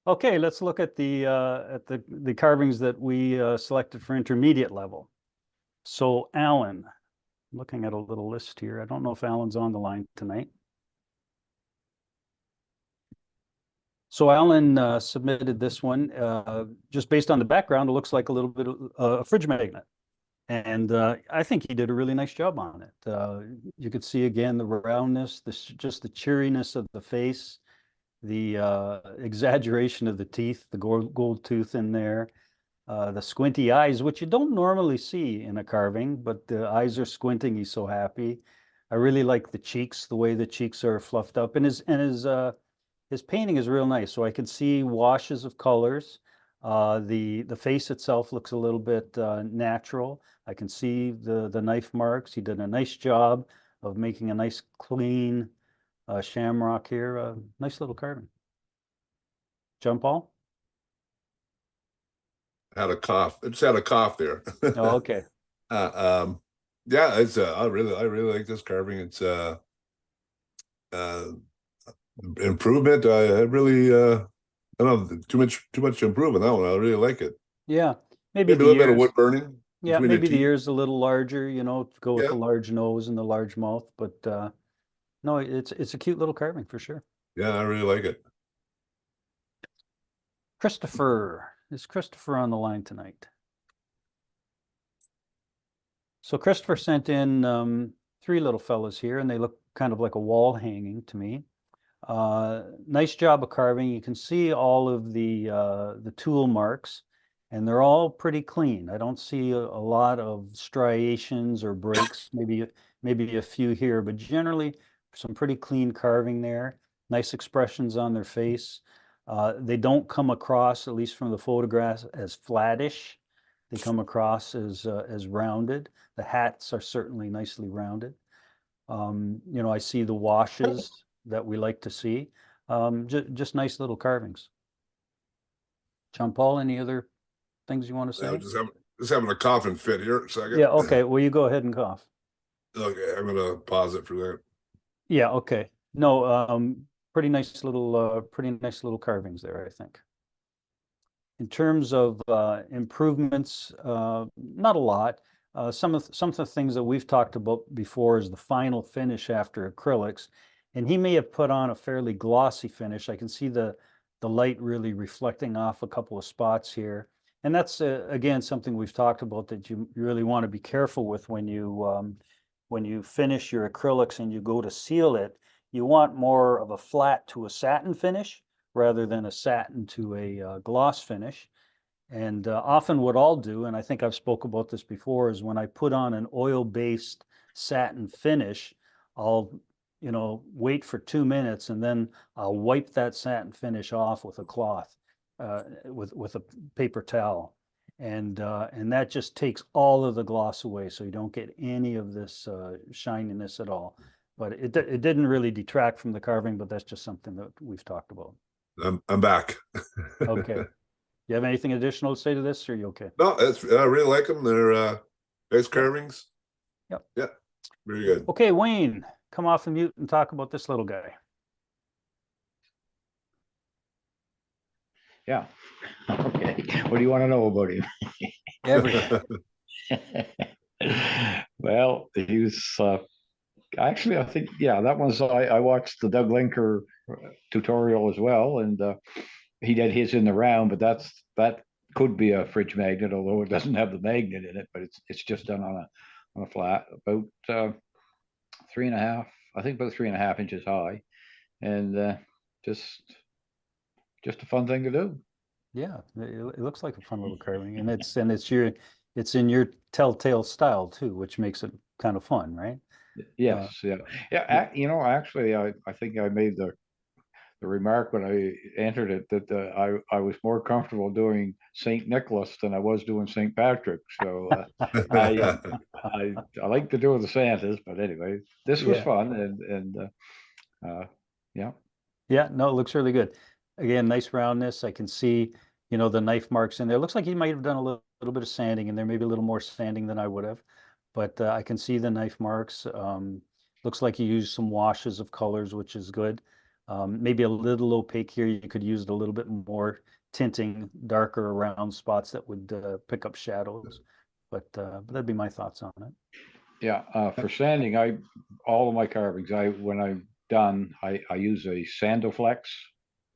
S1: Okay, let's look at the carvings that we selected for intermediate level. So Alan, looking at a little list here. I don't know if Alan's on the line tonight. So Alan submitted this one just based on the background. It looks like a little bit of a fridge magnet. And I think he did a really nice job on it. You could see again the roundness, just the cheeriness of the face, the exaggeration of the teeth, the gold tooth in there, the squinty eyes, which you don't normally see in a carving, but the eyes are squinting. He's so happy. I really like the cheeks, the way the cheeks are fluffed up, and his painting is real nice. So I can see washes of colors. The face itself looks a little bit natural. I can see the knife marks. He did a nice job of making a nice clean shamrock here. Nice little carving. John Paul?
S4: Had a cough. It just had a cough there.
S1: Oh, okay.
S4: Yeah, it's I really like this carving. It's improvement. I really I don't know, too much to improve on that one. I really like it.
S1: Yeah, maybe
S4: Maybe a
S1: the
S4: little bit of
S1: ears.
S4: wood burning.
S1: Yeah,
S4: between
S1: maybe the
S4: teeth.
S1: ears a little larger, you know, to go with the
S4: Yeah.
S1: large nose and the large mouth. But no, it's a cute little carving for sure.
S4: Yeah, I really like it.
S1: Christopher, is Christopher on the line tonight? So Christopher sent in three little fellas here, and they look kind of like a wall hanging to me. Nice job of carving. You can see all of the tool marks, and they're all pretty clean. I don't see a lot of striations or breaks, maybe a few here, but generally some pretty clean carving there. Nice expressions on their face. They don't come across, at least from the photographs, as flattish. They come across as rounded. The hats are certainly nicely rounded. You know, I see the washes that we like to see. Just nice little carvings. John Paul, any other things you want to
S4: Yeah,
S1: say?
S4: just having a coughing fit here. A second.
S1: Yeah, okay. Well, you go ahead and cough.
S4: Okay, I'm gonna pause it for that.
S1: Yeah, okay. No, pretty nice little carvings there, I think. In terms of improvements, not a lot. Some of the things that we've talked about before is the final finish after acrylics, and he may have put on a fairly glossy finish. I can see the light really reflecting off a couple of spots here, and that's again something we've talked about that you really want to be careful with when you finish your acrylics and you go to seal it. You want more of a flat to a satin finish rather than a satin to a gloss finish. And often what I'll do, and I think I've spoke about this before, is when I put on an oil-based satin finish, I'll, wait for 2 minutes and then I'll wipe that satin finish off with a cloth, with a paper towel. And that just takes all of the gloss away, so you don't get any of this shininess at all. But it didn't really detract from the carving, but that's just something that we've talked about.
S4: I'm back.
S1: Okay. You have anything additional to say to this, or are you okay?
S4: No, I really like them. They're nice carvings.
S1: Yep.
S4: Yeah, very good.
S1: Okay, Wayne, come off the mute and talk about this little guy.
S11: Yeah. Okay. What do you want to know about him?
S1: Everything.
S11: Well, he was actually, I think, yeah, that was I watched the Doug Linker tutorial as well, and he did his in the round, but that could be a fridge magnet, although it doesn't have the magnet in it, but it's just done on a flat, about 3.5, I think about 3.5 inches high, and just a fun thing to do.
S1: Yeah, it looks like a fun little carving, and it's in your telltale style too, which makes it kind of fun, right?
S11: Yes, yeah. Actually, I think I made the remark when I entered it that I was more comfortable doing St. Nicholas than I was doing St. Patrick. So I like to do the Santas, but anyway, this was fun, and yeah.
S1: Yeah, no, it looks really good. Again, nice roundness. I can see, the knife marks in there. It looks like he might have done a little bit of sanding in there, maybe a little more sanding than I would have, but I can see the knife marks. Looks like he used some washes of colors, which is good. Maybe a little opaque here. You could use it a little bit more tinting, darker around spots that would pick up shadows. But that'd be my thoughts on it.
S11: Yeah, for sanding, all of my carvings, when I'm done, I use a Sandoflex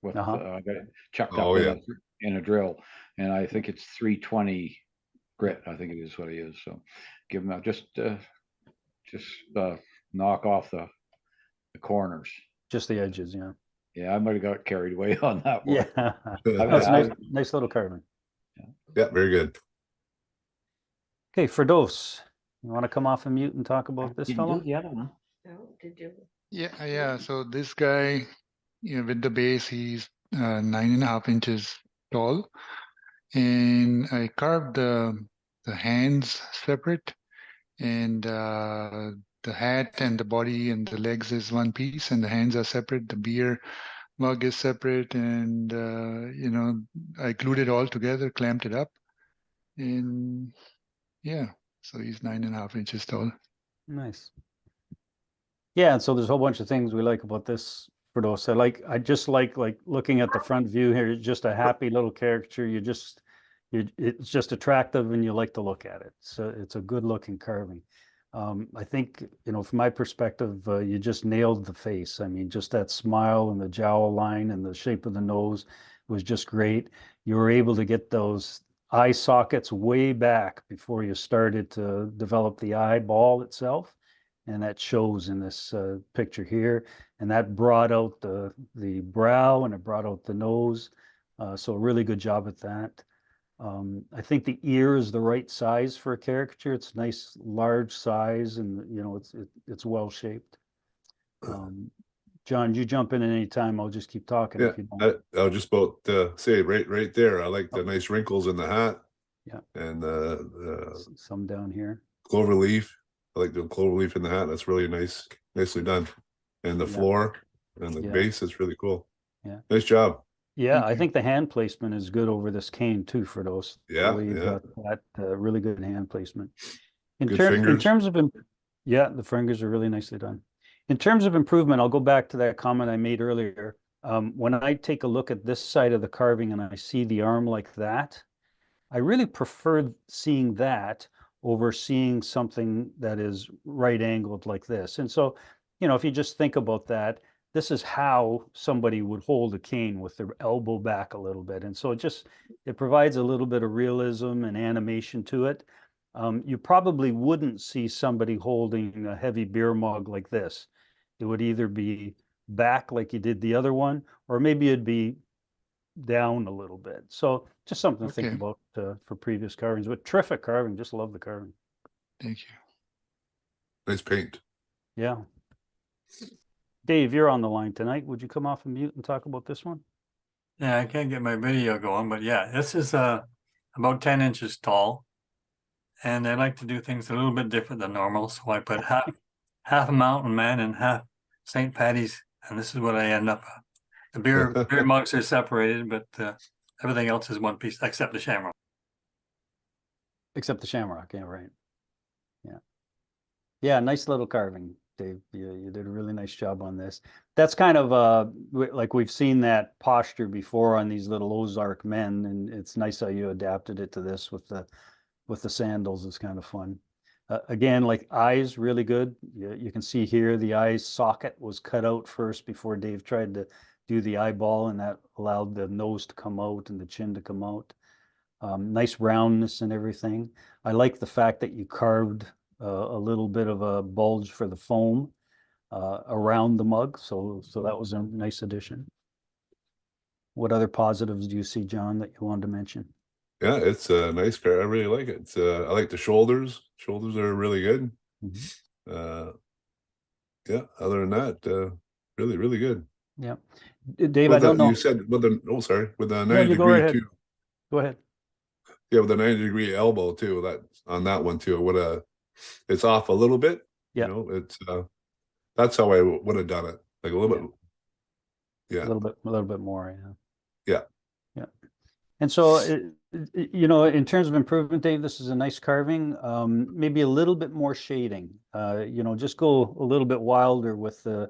S11: with I got it chucked up in a drill, and I think it's 320 grit. I think it is what I use. So give them just knock off the corners.
S1: Just the edges, yeah.
S11: Yeah, I might have got carried away on that one.
S1: Yeah, that's nice little carving.
S4: Yeah, very good.
S1: Okay, Firdos, you want to come off of mute and talk about this fellow?
S6: The other one. No, did you?
S12: Yeah. So this guy, with the base, he's 9.5 inches tall, and I carved the hands separate, and the hat and the body and the legs is one piece, and the hands are separate. The beer mug is separate, and I glued it all together, clamped it up, and yeah, so he's 9.5 inches tall.
S1: Nice. Yeah, and so there's a whole bunch of things we like about this Firdos. I just like looking at the front view here. Just a happy little caricature. It's just attractive, and you like to look at it. So it's a good looking carving. I think, from my perspective, you just nailed the face. I mean, just that smile and the jowl line and the shape of the nose was just great. You were able to get those eye sockets way back before you started to develop the eyeball itself. And that shows in this picture here. And that brought out the brow, and it brought out the nose. So a really good job at that. I think the ear is the right size for a caricature. It's a nice large size, and it's well shaped. John, you jump in at any time. I'll just keep talking.
S4: Yeah,
S1: if you don't.
S4: I was just about to say right there. I like the nice wrinkles in the hat.
S1: Yeah.
S4: And
S1: some down here.
S4: Clover leaf. I like the clover leaf in the hat. That's really nicely done. And the floor and the base is really cool.
S1: Yeah.
S4: Nice job.
S1: Yeah, I think the hand placement is good over this cane too for those.
S4: Yeah,
S1: that really good hand placement. In
S4: Good
S1: terms
S4: fingers.
S1: of, the fingers are really nicely done. In terms of improvement, I'll go back to that comment I made earlier. When I take a look at this side of the carving and I see the arm like that, I really prefer seeing that over seeing something that is right angled like this. And so, if you just think about that, this is how somebody would hold a cane with their elbow back a little bit. And so it provides a little bit of realism and animation to it. You probably wouldn't see somebody holding a heavy beer mug like this. It would either be back like you did the other one, or maybe it'd be down a little bit. So just something to think
S12: Okay.
S1: about for previous carvings. But terrific carving, just love the carving.
S12: Thank you.
S4: Nice paint.
S1: Yeah. Dave, you're on the line tonight. Would you come off of mute and talk about this one?
S13: Yeah, I can't get my video going, but yeah, this is about 10 inches tall. And I like to do things a little bit different than normal. So I put half a mountain man and half St. Patty's, and this is what I end up. The beer mugs are separated, but everything else is one piece except the shamrock.
S1: Except the shamrock, yeah, right. Yeah. Yeah, nice little carving, Dave. You did a really nice job on this. That's kind of like we've seen that posture before on these little Ozark men, and it's nice how you adapted it to this with the sandals. It's kind of fun. Again, like eyes, really good. You can see here the eye socket was cut out first before Dave tried to do the eyeball, and that allowed the nose to come out and the chin to come out. Nice roundness and everything. I like the fact that you carved a little bit of a bulge for the foam around the mug. So that was a nice addition. What other positives do you see, John, that you wanted to mention?
S4: Yeah, it's a nice car. I really like it. It's I like the shoulders. Shoulders are really good. Yeah, other than that, really, really good.
S1: Yeah. Dave, I don't know.
S4: You said with the with the 90
S1: you go
S4: degree
S1: ahead.
S4: too.
S1: Go ahead.
S4: Yeah, with the 90-degree elbow too. That on that one too. It's off a little bit.
S1: Yeah.
S4: It's that's how I would have done it. Like a little bit. Yeah.
S1: A little bit more.
S4: Yeah.
S1: Yeah. And so, in terms of improvement, Dave, this is a nice carving. Maybe a little bit more shading. Just go a little bit wilder with the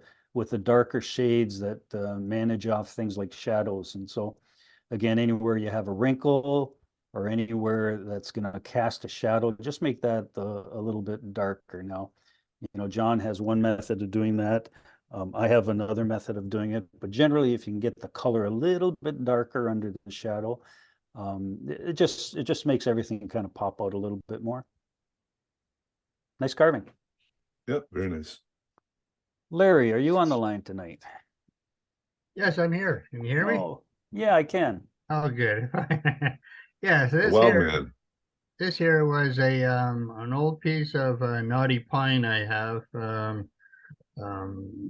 S1: darker shades that manage off things like shadows. And so, again, anywhere you have a wrinkle or anywhere that's going to cast a shadow, just make that a little bit darker. Now, John has one method of doing that. I have another method of doing it, but generally, if you can get the color a little bit darker under the shadow, it just makes everything kind of pop out a little bit more. Nice carving.
S4: Yep, very nice.
S1: Larry, are you on the line tonight?
S14: Yes, I'm here. Can you hear me?
S1: Oh, yeah, I can.
S14: Oh, good. Yeah, so this here was an old piece of knotty pine I have from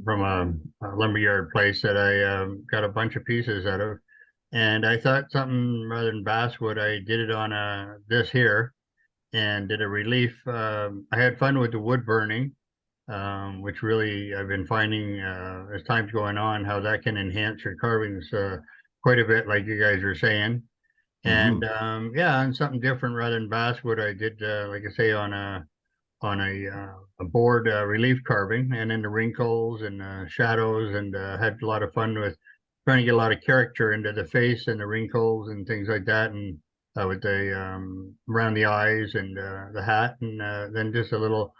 S14: a lumberyard place that I got a bunch of pieces out of. And I thought something rather than basswood, I did it on this here and did a relief. I had fun with the wood burning, which really I've been finding as time's going on how that can enhance your carvings quite a bit, like you guys were saying. And and something different rather than basswood, I did like I say on a board relief carving, and then the wrinkles and shadows, and had a lot of fun with trying to get a lot of character into the face and the wrinkles and things like that, and with the around the eyes and the hat, and then just a little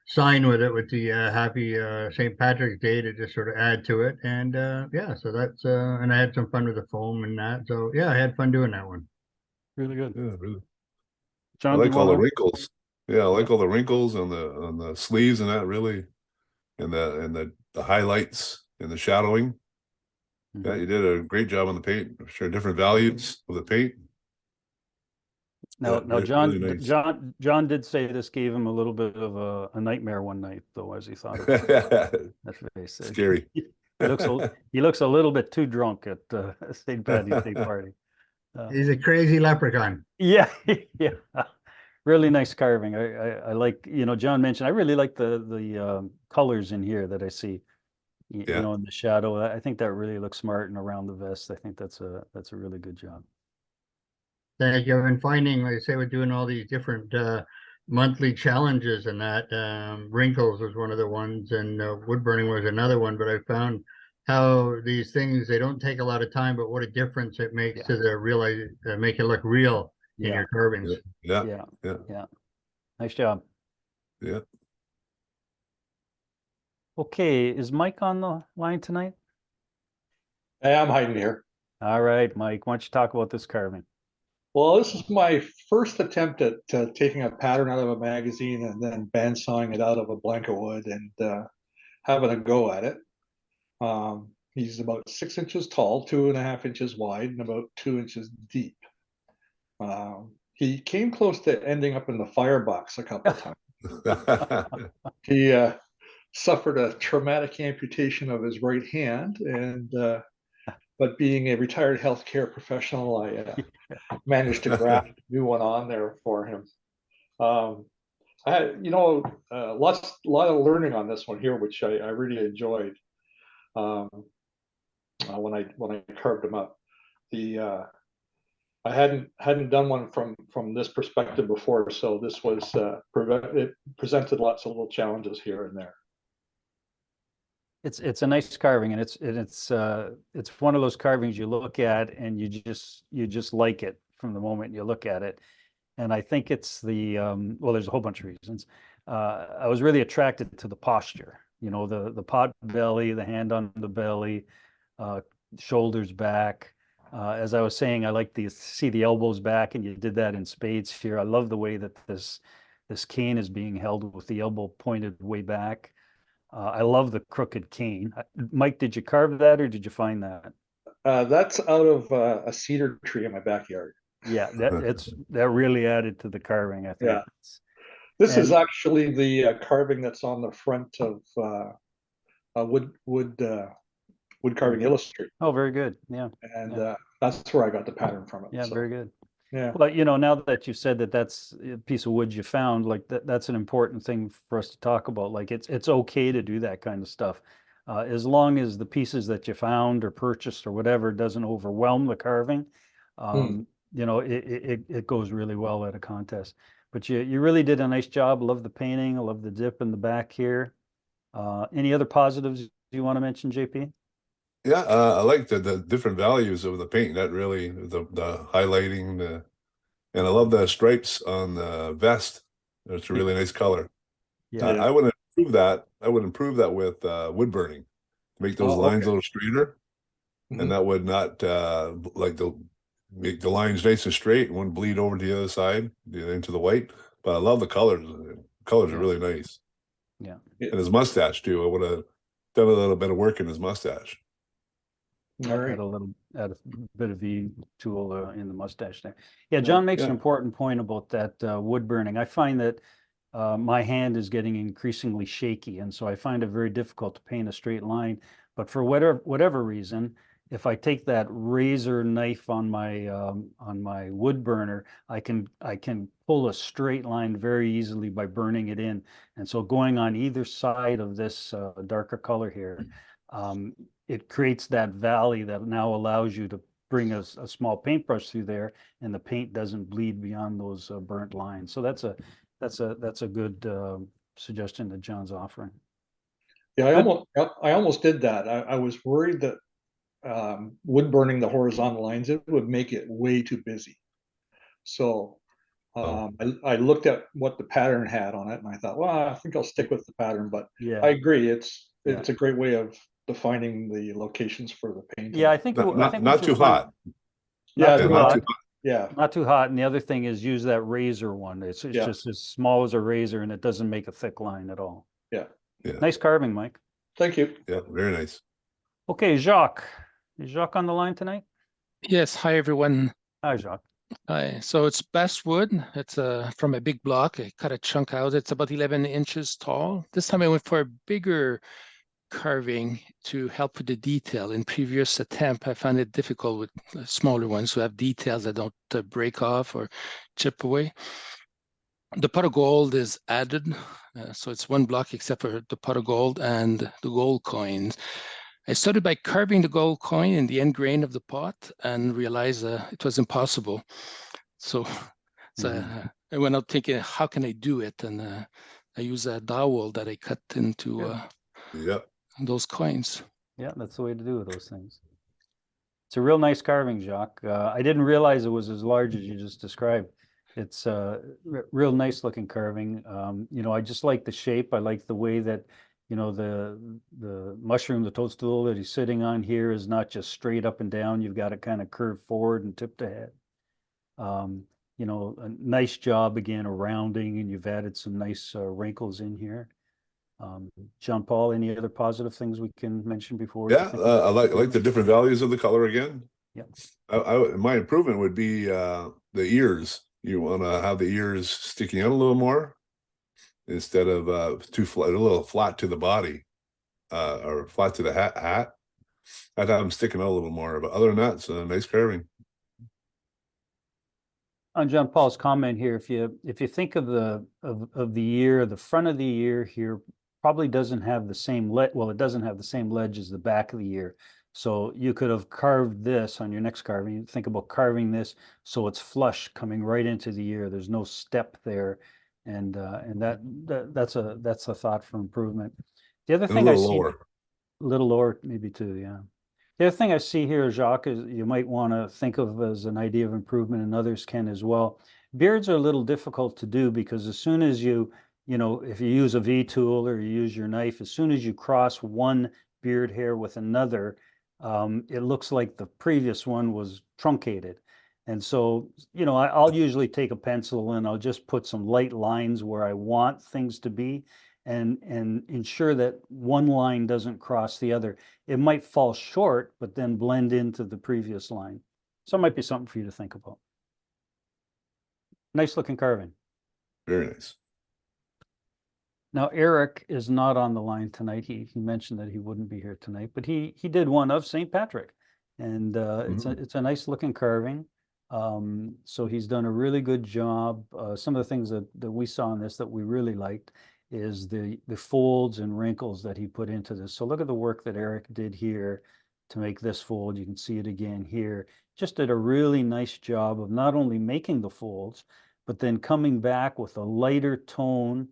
S14: sign with it with the happy St. Patrick's Day to just sort of add to it. And so that's and I had some fun with the foam and that. So yeah, I had fun doing that one.
S1: Really good.
S4: Yeah, really.
S1: John,
S4: I like all the wrinkles. Yeah, I like all the wrinkles on the sleeves and that really, and the highlights and the shadowing. Yeah, you did a great job on the paint. I'm sure different values of the paint.
S1: Now, John,
S4: really nice.
S1: John did say this gave him a little bit of a nightmare one night, though, as he thought of it. That's what he said.
S4: Scary.
S1: He looks a little bit too drunk at St. Patty's Day party.
S14: He's a crazy leprechaun.
S1: Yeah, yeah. Really nice carving. I like, John mentioned, I really like the colors in here that I see, in the shadow. I think that really looks smart, and around the vest. I think that's a really good job.
S14: Thank you. I've been finding, like I say, we're doing all these different monthly challenges and that. Wrinkles was one of the ones, and wood burning was another one. But I found how these things, they don't take a lot of time, but what a difference it makes to the make it look real in your carvings.
S1: Yeah. Nice job.
S4: Yeah.
S1: Okay, is Mike on the line tonight?
S15: Hey, I'm hiding here.
S1: All right, Mike, why don't you talk about this carving?
S15: Well, this is my first attempt at taking a pattern out of a magazine and then bandsawing it out of a blanket wood and having a go at it. He's about 6 inches tall, 2.5 inches wide, and about 2 inches deep. He came close to ending up in the firebox a couple of times. He suffered a traumatic amputation of his right hand, and but being a retired healthcare professional, I managed to graft a new one on there for him. I had, a lot of learning on this one here, which I really enjoyed when I carved him up. I hadn't done one from this perspective before, so this was it presented lots of little challenges here and there.
S1: It's a nice carving, and it's one of those carvings you look at and you just like it from the moment you look at it. And I think it's well, there's a whole bunch of reasons. I was really attracted to the posture, the pot belly, the hand on the belly, shoulders back. As I was saying, I like to see the elbows back, and you did that in spades here. I love the way that this cane is being held with the elbow pointed way back. I love the crooked cane. Mike, did you carve that or did you find that?
S15: That's out of a cedar tree in my backyard.
S1: Yeah, that really added to the carving, I think.
S15: Yeah. This is actually the carving that's on the front of Wood Carving Illustrated.
S1: Oh, very good. Yeah.
S15: And that's where I got the pattern from it.
S1: Yeah,
S15: so.
S1: very good.
S15: Yeah.
S1: But now that you said that that's a piece of wood you found, like that's an important thing for us to talk about. Like it's okay to do that kind of stuff, as long as the pieces that you found or purchased or whatever doesn't overwhelm the carving. It goes really well at a contest. But you really did a nice job. Love the painting. I love the dip in the back here. Any other positives you want to mention, JP?
S4: Yeah, I like the different values of the paint. That really the highlighting, and I love the stripes on the vest. It's a really nice color.
S1: Yeah,
S4: I would improve that. I would improve that with wood burning, make those lines a little straighter, and that would not make the lines nice and straight and wouldn't bleed over to the other side into the white. But I love the colors. The colors are really nice.
S1: Yeah,
S4: and his mustache too. I would have done a little bit of work in his mustache.
S15: All right.
S1: Add a bit of the tool in the mustache there. Yeah, John makes an important point about that wood burning. I find that my hand is getting increasingly shaky, and so I find it very difficult to paint a straight line. But for whatever reason, if I take that razor knife on my wood burner, I can pull a straight line very easily by burning it in. And so going on either side of this darker color here, it creates that valley that now allows you to bring a small paintbrush through there, and the paint doesn't bleed beyond those burnt lines. So that's a good suggestion that John's offering.
S15: Yeah, I almost did that. I was worried that wood burning the horizontal lines, it would make it way too busy. So I looked at what the pattern had on it, and I thought, well, I think I'll stick with the pattern. But I agree, it's a great way of defining the locations for the painting.
S1: Yeah, I think
S4: not too hot.
S15: Yeah,
S1: not too hot. And the other thing is use that razor one. It's just as small as a razor, and it doesn't make a thick line at all.
S15: Yeah.
S1: Nice carving, Mike.
S15: Thank you.
S4: Yeah, very nice.
S1: Okay, Jacques. Is Jacques on the line tonight?
S16: Yes. Hi, everyone.
S1: Hi, Jacques.
S16: Hi. So it's basswood. It's from a big block. I cut a chunk out. It's about 11 inches tall. This time I went for a bigger carving to help with the detail. In previous attempt, I found it difficult with smaller ones who have details that don't break off or chip away. The pot of gold is added, so it's one block except for the pot of gold and the gold coins. I started by carving the gold coin in the end grain of the pot and realized it was impossible. So So I went out thinking, how can I do it? And I use a dowel that I cut into those coins.
S1: Yeah, that's the way to do those things. It's a real nice carving, Jacques. I didn't realize it was as large as you just described. It's a real nice looking carving. You know, I just like the shape. I like the way that, you know, the mushroom, the toadstool that he's sitting on here is not just straight up and down. You've got it kind of curved forward and tipped ahead. You know, a nice job again of rounding, and you've added some nice wrinkles in here. John Paul, any other positive things we can mention before?
S4: Yeah, I like the different values of the color again.
S1: Yeah.
S4: My improvement would be the ears. You want to have the ears sticking out a little more instead of too flat, a little flat to the body, or flat to the hat. I'd have them sticking out a little more, but other than that, it's a nice carving.
S1: On John Paul's comment here, if you think of the ear, the front of the ear here probably doesn't have the same well, it doesn't have the same ledge as the back of the ear. So you could have carved this on your next carving. You think about carving this so it's flush coming right into the ear. There's no step there, and that's a thought for improvement. The other thing I see, a little lower maybe too, yeah. The other thing I see here, Jacques, is you might want to think of as an idea of improvement, and others can as well. Beards are a little difficult to do because as soon as you know, if you use a V tool or you use your knife, as soon as you cross one beard hair with another, it looks like the previous one was truncated. And so, you know, I'll usually take a pencil and I'll just put some light lines where I want things to be, and ensure that one line doesn't cross the other. It might fall short, but then blend into the previous line. So it might be something for you to think about. Nice looking carving.
S4: Very nice.
S1: Now, Eric is not on the line tonight. He mentioned that he wouldn't be here tonight, but he did one of St. Patrick, and it's a nice looking carving. So he's done a really good job. Some of the things that we saw in this that we really liked is the folds and wrinkles that he put into this. So look at the work that Eric did here to make this fold. You can see it again here. Just did a really nice job of not only making the folds, but then coming back with a lighter tone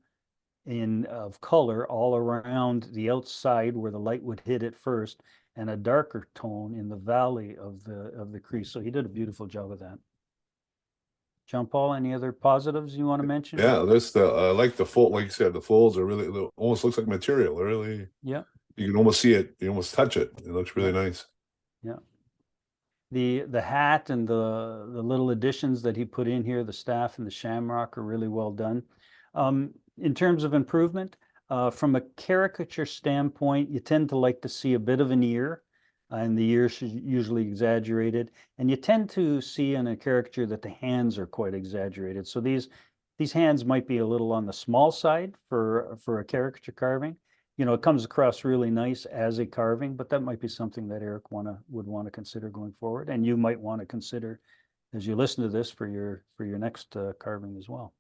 S1: of color all around the outside where the light would hit it first, and a darker tone in the valley of the crease. So he did a beautiful job of that. John Paul, any other positives you want to mention?
S4: Yeah, I like the fold. Like you said, the folds are really, almost looks like material. They're really,
S1: yeah.
S4: You can almost see it. You almost touch it. It looks really nice.
S1: Yeah. The hat and the little additions that he put in here, the staff and the shamrock, are really well done. In terms of improvement, from a caricature standpoint, you tend to like to see a bit of an ear, and the ears is usually exaggerated. And you tend to see in a caricature that the hands are quite exaggerated. So these hands might be a little on the small side for a caricature carving. You know, it comes across really nice as a carving, but that might be something that Eric would want to consider going forward, and you might want to consider as you listen to this for your next carving as well.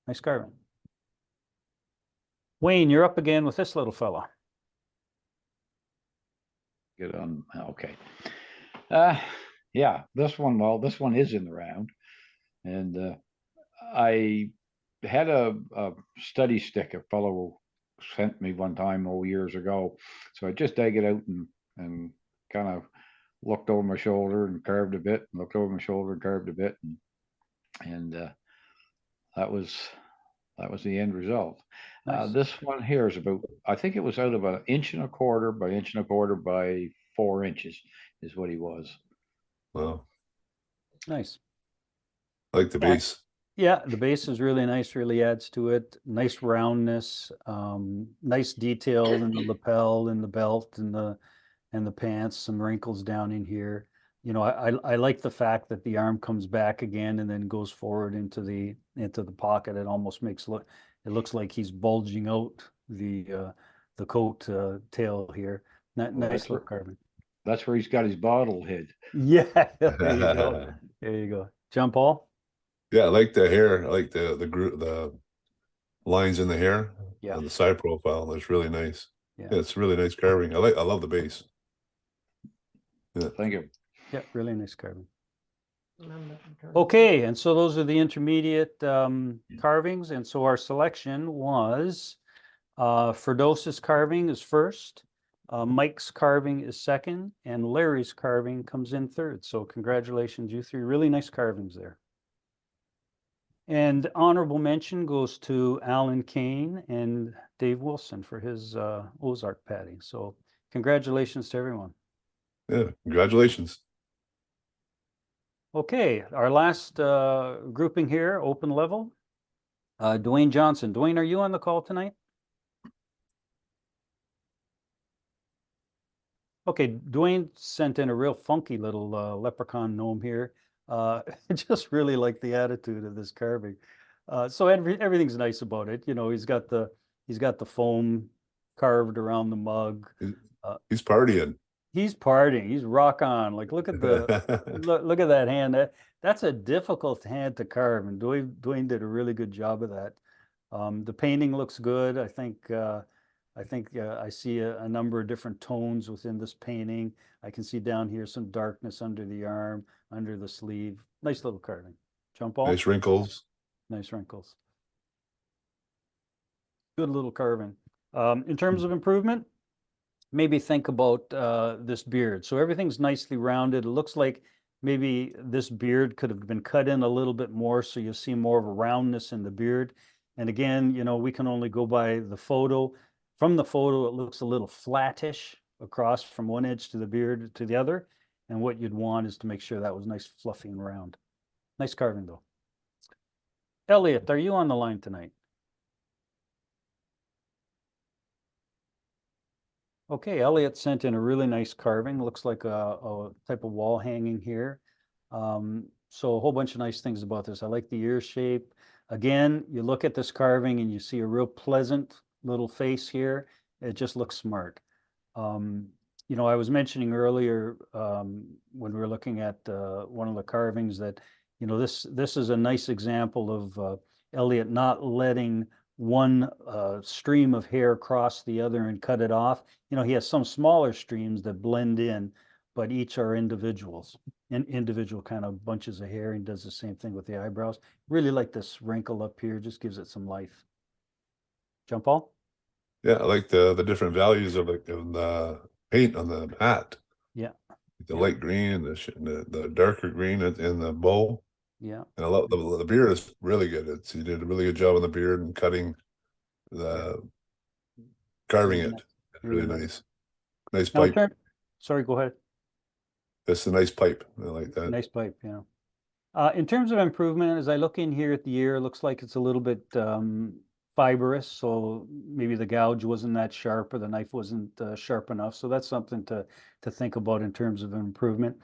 S1: Nice carving. Wayne, you're up again with this little fella.
S11: Get on. Okay. Yeah, this one is in the round, and I had a study stick a fellow sent me one time years ago, so I just dug it out and kind of looked over my shoulder and carved a bit, and looked over my shoulder and carved a bit, and that was the end result. Nice. This one here is about, I think it was out of 1.25 inches by 1.25 inches by 4 inches is what he was.
S4: Wow.
S1: Nice.
S4: I like the base.
S1: Yeah, the base is really nice, really adds to it. Nice roundness, nice detail in the lapel, in the belt, and the pants, some wrinkles down in here. You know, I like the fact that the arm comes back again and then goes forward into the pocket. It almost it looks like he's bulging out the coat tail here. Nice little carving.
S11: That's where he's got his bottle head.
S1: Yeah, there you go. There you go. John Paul?
S4: Yeah, I like the hair. I like the lines in the hair.
S1: Yeah.
S4: And the side profile. That's really nice.
S1: Yeah.
S4: It's really nice carving. I love the base.
S11: Yeah. Thank you.
S1: Yeah, really nice carving. Okay, and so those are the intermediate carvings, and so our selection was Ferdowsa's carving is first, Mike's carving is second, and Larry's carving comes in third. So congratulations, you three. Really nice carvings there. And honorable mention goes to Alan Kane and Dave Wilson for his Ozark patty. So congratulations to everyone.
S4: Yeah, congratulations.
S1: Okay, our last grouping here, open level. Dwayne Johnson. Dwayne, are you on the call tonight? Okay, Dwayne sent in a real funky little leprechaun gnome here. I just really like the attitude of this carving. So everything's nice about it. You know, he's got the foam carved around the mug.
S4: He's partying.
S1: He's partying. He's rock on. Like, look at the look at that hand. That's a difficult hand to carve, and Dwayne did a really good job of that. The painting looks good. I think I see a number of different tones within this painting. I can see down here some darkness under the arm, under the sleeve. Nice little carving. Jump ball.
S4: Nice wrinkles.
S1: Nice wrinkles. Good little carving. In terms of improvement, maybe think about this beard. So everything's nicely rounded. It looks like maybe this beard could have been cut in a little bit more, so you see more of a roundness in the beard. And again, you know, we can only go by the photo. From the photo, it looks a little flattish across from one edge to the beard to the other. And what you'd want is to make sure that was nice, fluffy, and round. Nice carving, though. Elliot, are you on the line tonight? Okay, Elliot sent in a really nice carving. Looks like a type of wall hanging here. So a whole bunch of nice things about this. I like the ear shape. Again, you look at this carving and you see a real pleasant little face here. It just looks smart. You know, I was mentioning earlier when we were looking at one of the carvings that, you know, this is a nice example of Elliot not letting one stream of hair cross the other and cut it off. You know, he has some smaller streams that blend in, but each are individuals, and individual kind of bunches of hair, and does the same thing with the eyebrows. Really like this wrinkle up here, just gives it some life. Jump ball?
S4: Yeah, I like the different values of the paint on the hat.
S1: Yeah.
S4: The light green and the darker green in the bowl.
S1: Yeah.
S4: And I love the beard is really good. He did a really good job on the beard and cutting carving
S1: Really
S4: it.
S1: nice.
S4: Really nice. Nice
S1: Now,
S4: pipe.
S1: sorry, go ahead.
S4: That's a nice pipe. I like that.
S1: Nice pipe, yeah. In terms of improvement, as I look in here at the ear, it looks like it's a little bit fibrous. So maybe the gouge wasn't that sharp, or the knife wasn't sharp enough. So that's something to think about in terms of improvement.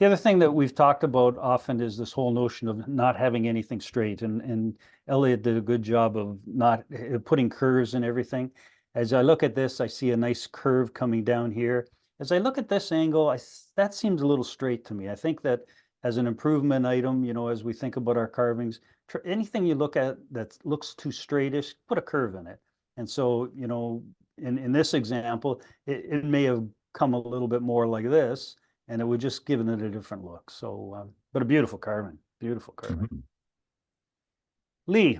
S1: The other thing that we've talked about often is this whole notion of not having anything straight. And Elliot did a good job of not putting curves and everything. As I look at this, I see a nice curve coming down here. As I look at this angle, that seems a little straight to me. I think that as an improvement item, you know, as we think about our carvings, anything you look at that looks too straightish, put a curve in it. And so, you know, in this example, it may have come a little bit more like this, and it would just given it a different look. So, but a beautiful carving, beautiful carving.
S4: Mm-hmm.
S1: Lee,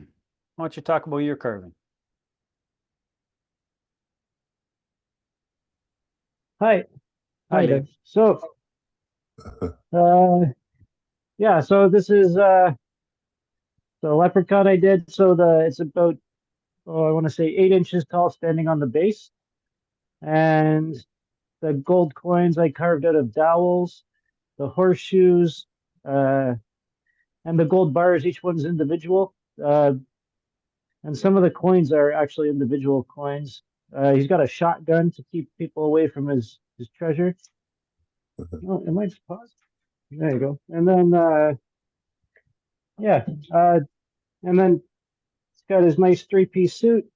S1: why don't you talk about your carving?
S17: Hi.
S1: Hi,
S17: Dave.
S1: Dave.
S17: So, yeah, so this is the leprechaun I did. So it's about, I want to say 8 inches tall, standing on the base. And the gold coins I carved out of dowels, the horseshoes, and the gold bars, each one's individual. And some of the coins are actually individual coins. He's got a shotgun to keep people away from his treasure. Oh, am I just paused? There you go. And then, yeah, and then it's got his nice 3-piece suit.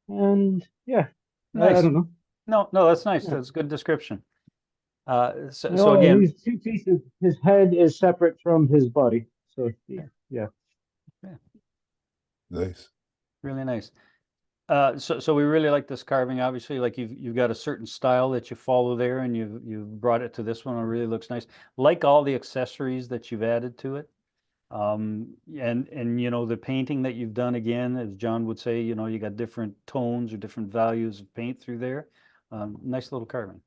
S17: And yeah,
S1: Nice.
S17: I don't know.
S1: No, that's nice.
S17: Yeah.
S1: That's a good description. So
S17: No,
S1: again,
S17: these 2 pieces, his head is separate from his body. So yeah.
S4: Nice.
S1: really nice. So we really like this carving, obviously, like you've got a certain style that you follow there, and you've brought it to this one. It really looks nice. Like all the accessories that you've added to it. And you know, the painting that you've done, again, as John would say, you know, you got different tones or different values of paint through there. Nice little carving.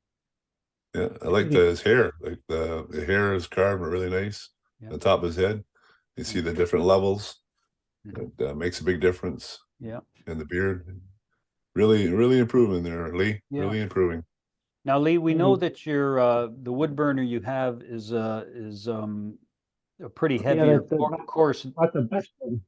S4: Yeah, I like his hair. Like the hair is carved really nice.
S1: Yeah.
S4: On top of his head, you see the different levels. It makes a big difference.
S1: Yeah.
S4: And the beard, really improving there, Lee.
S1: Yeah.
S4: Really improving.
S1: Now, Lee, we know that your the wood burner you have is a pretty heavier, coarse.
S17: Not the best one.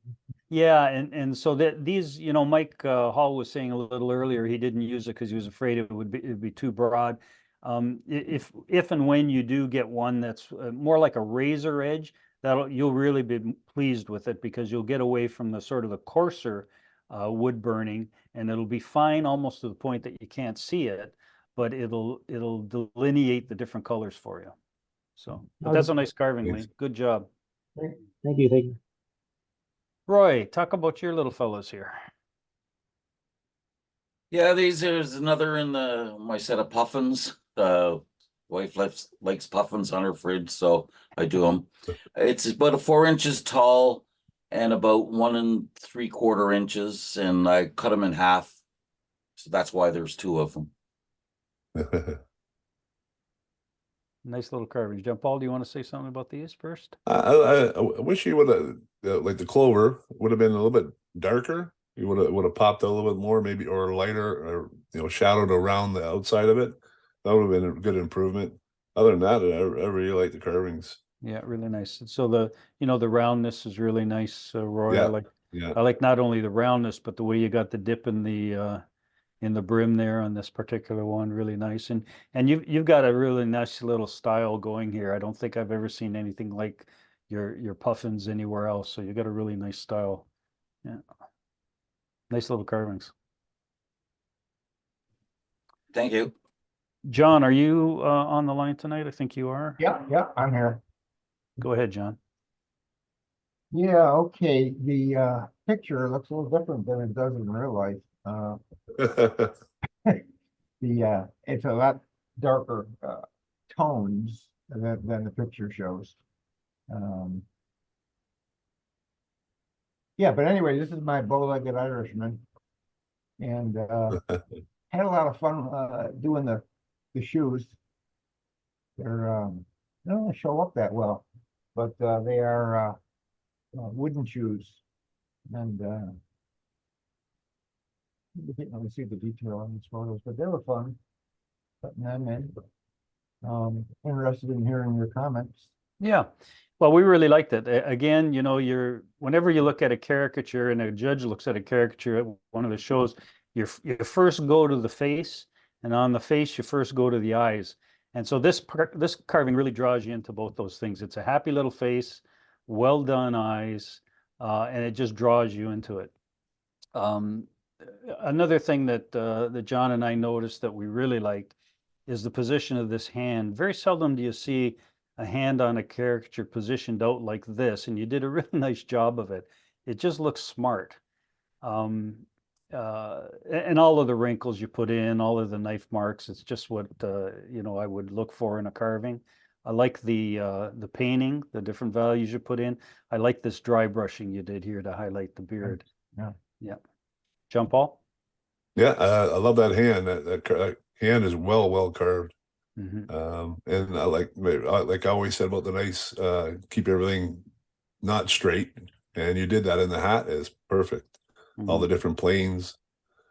S1: Yeah, and so that these, you know, Mike Hall was saying a little earlier, he didn't use it because he was afraid it'd be too broad. If and when you do get one that's more like a razor edge, you'll really be pleased with it, because you'll get away from the sort of the coarser wood burning, and it'll be fine almost to the point that you can't see it, but it'll delineate the different colors for you. So, but that's a nice carving, Lee. Good job.
S17: Thank you.
S1: Roy, talk about your little fellows here.
S18: Yeah, there's another in my set of puffins. Wife likes puffins on her fridge, so I do them. It's about 4 inches tall and about 1 3/4 inches, and I cut them in half. So that's why there's 2 of them.
S1: Nice little carvings. John Paul, do you want to say something about these first?
S4: I wish you would have like the clover would have been a little bit darker. You would have popped a little bit more, maybe, or lighter, or shadowed around the outside of it. That would have been a good improvement. Other than that, I really like the carvings.
S1: Yeah, really nice. So the roundness is really nice, Roy.
S4: Yeah.
S1: I like not only the roundness, but the way you got the dip in the brim there on this particular one, really nice. And you've got a really nice little style going here. I don't think I've ever seen anything like your puffins anywhere else. So you got a really nice style. Yeah. Nice little carvings.
S18: Thank you.
S1: John, are you on the line tonight? I think you are.
S19: Yeah, I'm here.
S1: Go ahead, John.
S19: Yeah, okay. The picture looks a little different than it does in real life. It's a lot darker tones than the picture shows. Yeah, but anyway, this is my bow-legged Irishman, and had a lot of fun doing the shoes. They don't show up that well, but they are wooden shoes, and you can't really see the detail on these photos, but they were fun putting them in. Interested in hearing your comments.
S1: Yeah. Well, we really liked it. Again, whenever you look at a caricature and a judge looks at a caricature at one of the shows, you first go to the face, and on the face, you first go to the eyes. And so this carving really draws you into both those things. It's a happy little face, well done eyes, and it just draws you into it. Another thing that John and I noticed that we really liked is the position of this hand. Very seldom do you see a hand on a caricature positioned out like this, and you did a really nice job of it. It just looks smart. And all of the wrinkles you put in, all of the knife marks, it's just what I would look for in a carving. I like the painting, the different values you put in. I like this dry brushing you did here to highlight the beard. Yeah. John Paul?
S4: Yeah, I love that hand. That hand is well carved. And I like I always said about the nice keep everything not straight, and you did that in the hat. Is perfect. All the different planes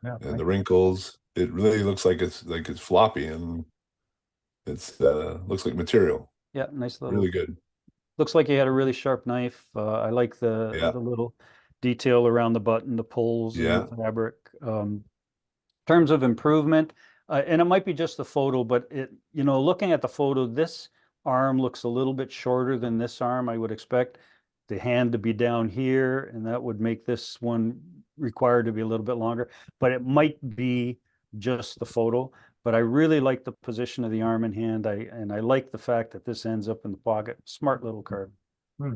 S4: and the wrinkles. It really looks like it's floppy, and it's looks like material.
S1: Yeah, nice little.
S4: Really good.
S1: Looks like you had a really sharp knife. I like the little detail around the button, the pulls, and the fabric. In terms of improvement, and it might be just the photo, but looking at the photo, this arm looks a little bit shorter than this arm. I would expect the hand to be down here, and that would make this one required to be a little bit longer, but it might be just the photo. But I really like the position of the arm and hand. I like the fact that this ends up in the pocket. Smart little carving.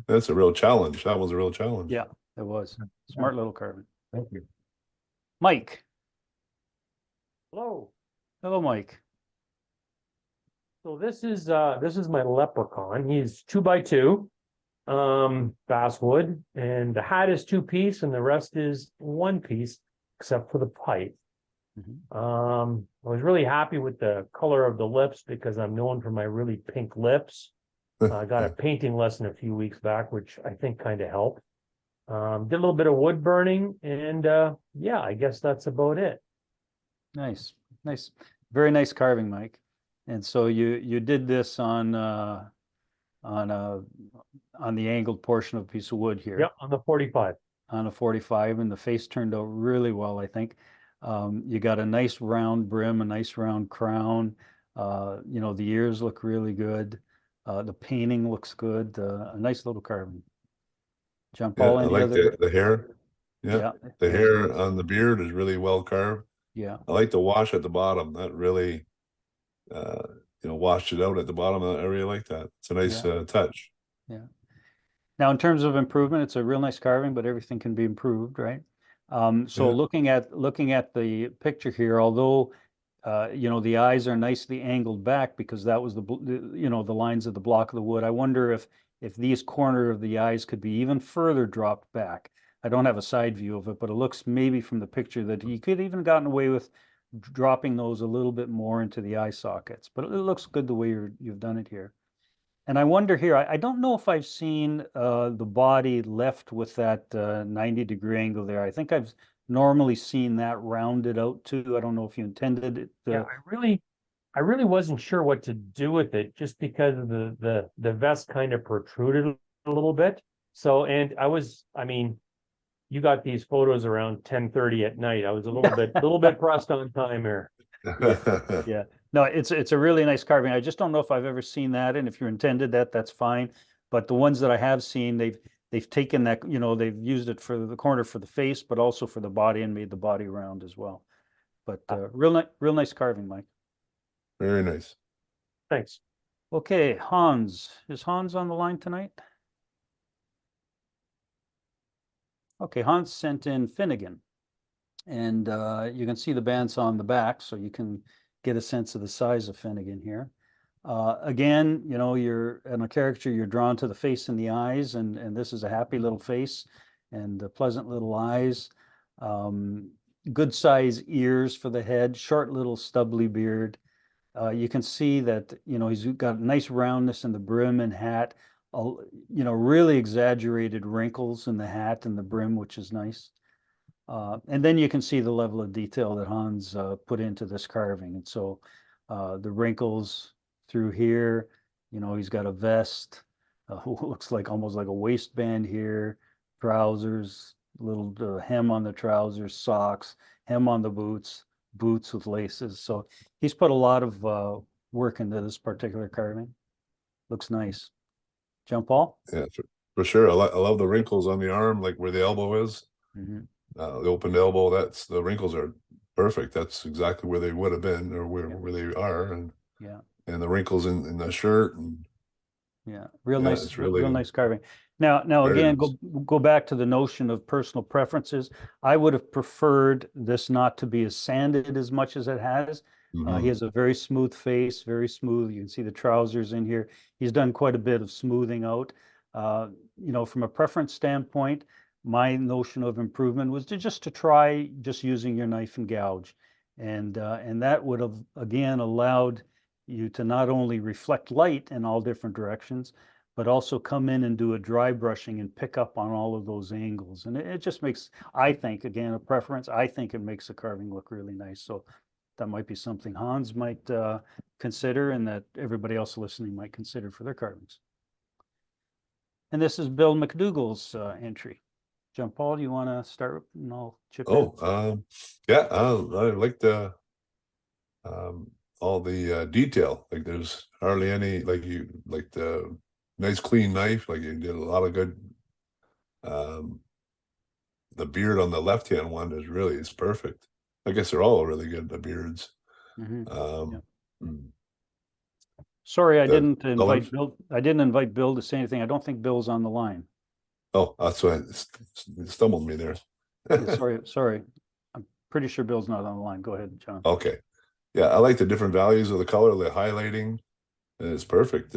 S4: That's a real challenge. That was a real challenge.
S1: Yeah, it was. Smart little carving.
S19: Thank you.
S1: Mike,
S20: Hello.
S1: Hello, Mike.
S20: So this is my leprechaun. He's 2x2, basswood, and the hat is 2-piece, and the rest is 1-piece, except for the pipe. I was really happy with the color of the lips because I'm known for my really pink lips. I got a painting lesson a few weeks back, which I think kind of helped. Did a little bit of wood burning, and yeah, I guess that's about it.
S1: Nice, nice, very nice carving, Mike. And so you did this on the angled portion of a piece of wood here.
S20: Yep, on the 45.
S1: On a 45, and the face turned out really well, I think. You got a nice round brim, a nice round crown. You know, the ears look really good. The painting looks good. A nice little carving. John
S4: Yeah,
S1: Paul,
S4: I
S1: any
S4: like
S1: other?
S4: the hair. Yeah, the
S1: hair's
S4: hair
S1: nice.
S4: on the beard is really well carved.
S1: Yeah.
S4: I like the wash at the bottom. That really, you know, washed it out at the bottom. I really like that. It's a nice touch.
S1: Yeah. Now, in terms of improvement, it's a real nice carving, but everything can be improved, right? So
S4: Yeah.
S1: looking at the picture here, although you know, the eyes are nicely angled back because that was you know, the lines of the block of the wood. I wonder if these corner of the eyes could be even further dropped back. I don't have a side view of it, but it looks maybe from the picture that he could even gotten away with dropping those a little bit more into the eye sockets. But it looks good the way you've done it here. And I wonder here, I don't know if I've seen the body left with that 90-degree angle there. I think I've normally seen that rounded out too. I don't know if you intended it.
S20: Yeah, I really wasn't sure what to do with it just because of the vest kind of protruded a little bit. So, and I mean, you got these photos around 10:30 at night. I was a little bit pressed on time here.
S1: Yeah. No, it's a really nice carving. I just don't know if I've ever seen that, and if you intended that, that's fine. But the ones that I have seen, they've taken that, you know, they've used it for the corner for the face, but also for the body and made the body round as well. But real nice carving, Mike.
S4: Very nice.
S20: Thanks.
S1: Okay, Hans. Is Hans on the line tonight? Okay, Hans sent in Finnegan. And you can see the bands on the back, so you can get a sense of the size of Finnegan here. Again, you know, you're in a caricature, you're drawn to the face and the eyes, and this is a happy little face and pleasant little eyes. Good size ears for the head, short little stubbly beard. You can see that, you know, he's got a nice roundness in the brim and hat, you know, really exaggerated wrinkles in the hat and the brim, which is nice. And then you can see the level of detail that Hans put into this carving. And so the wrinkles through here, you know, he's got a vest, looks like almost like a waistband here, trousers, little hem on the trousers, socks, hem on the boots, boots with laces. So he's put a lot of work into this particular carving. Looks nice. John Paul?
S4: Yeah, for sure. I love the wrinkles on the arm, like where the elbow is. The opened elbow, that's the wrinkles are perfect. That's exactly where they would have been or where they are. And and the wrinkles in the shirt and
S1: real nice,
S4: it's really
S1: real nice carving. Now again, go back to the notion of personal preferences. I would have preferred this not to be as sanded as much as it has. He has a very smooth face, very smooth. You can see the trousers in here. He's done quite a bit of smoothing out. You know, from a preference standpoint, my notion of improvement was to try just using your knife and gouge, and that would have again allowed you to not only reflect light in all different directions, but also come in and do a dry brushing and pick up on all of those angles. And it just makes, I think, again, a preference. I think it makes the carving look really nice. So that might be something Hans might consider, and that everybody else listening might consider for their carvings. And this is Bill McDougall's entry. John Paul, do you want to start and I'll chip in?
S4: Yeah, I like the all the detail. Like there's hardly any, like the nice clean knife, like you did a lot of good. The beard on the left hand one is perfect. I guess they're all really good, the beards.
S1: Sorry, I didn't invite Bill. I didn't invite Bill to say anything. I don't think Bill's on the line.
S4: Oh, that's why it stumbled me there.
S1: Sorry. I'm pretty sure Bill's not on the line. Go ahead, John.
S4: Okay. Yeah, I like the different values of the color, the highlighting. And it's perfect.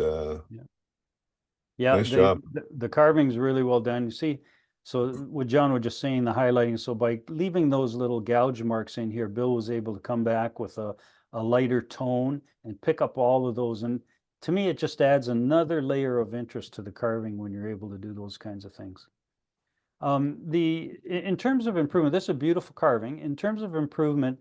S1: Yeah,
S4: nice job.
S1: the carving's really well done. You see, so what John was just saying, the highlighting. So by leaving those little gouge marks in here, Bill was able to come back with a lighter tone and pick up all of those. And to me, it just adds another layer of interest to the carving when you're able to do those kinds of things. In terms of improvement, this is a beautiful carving. In terms of improvement,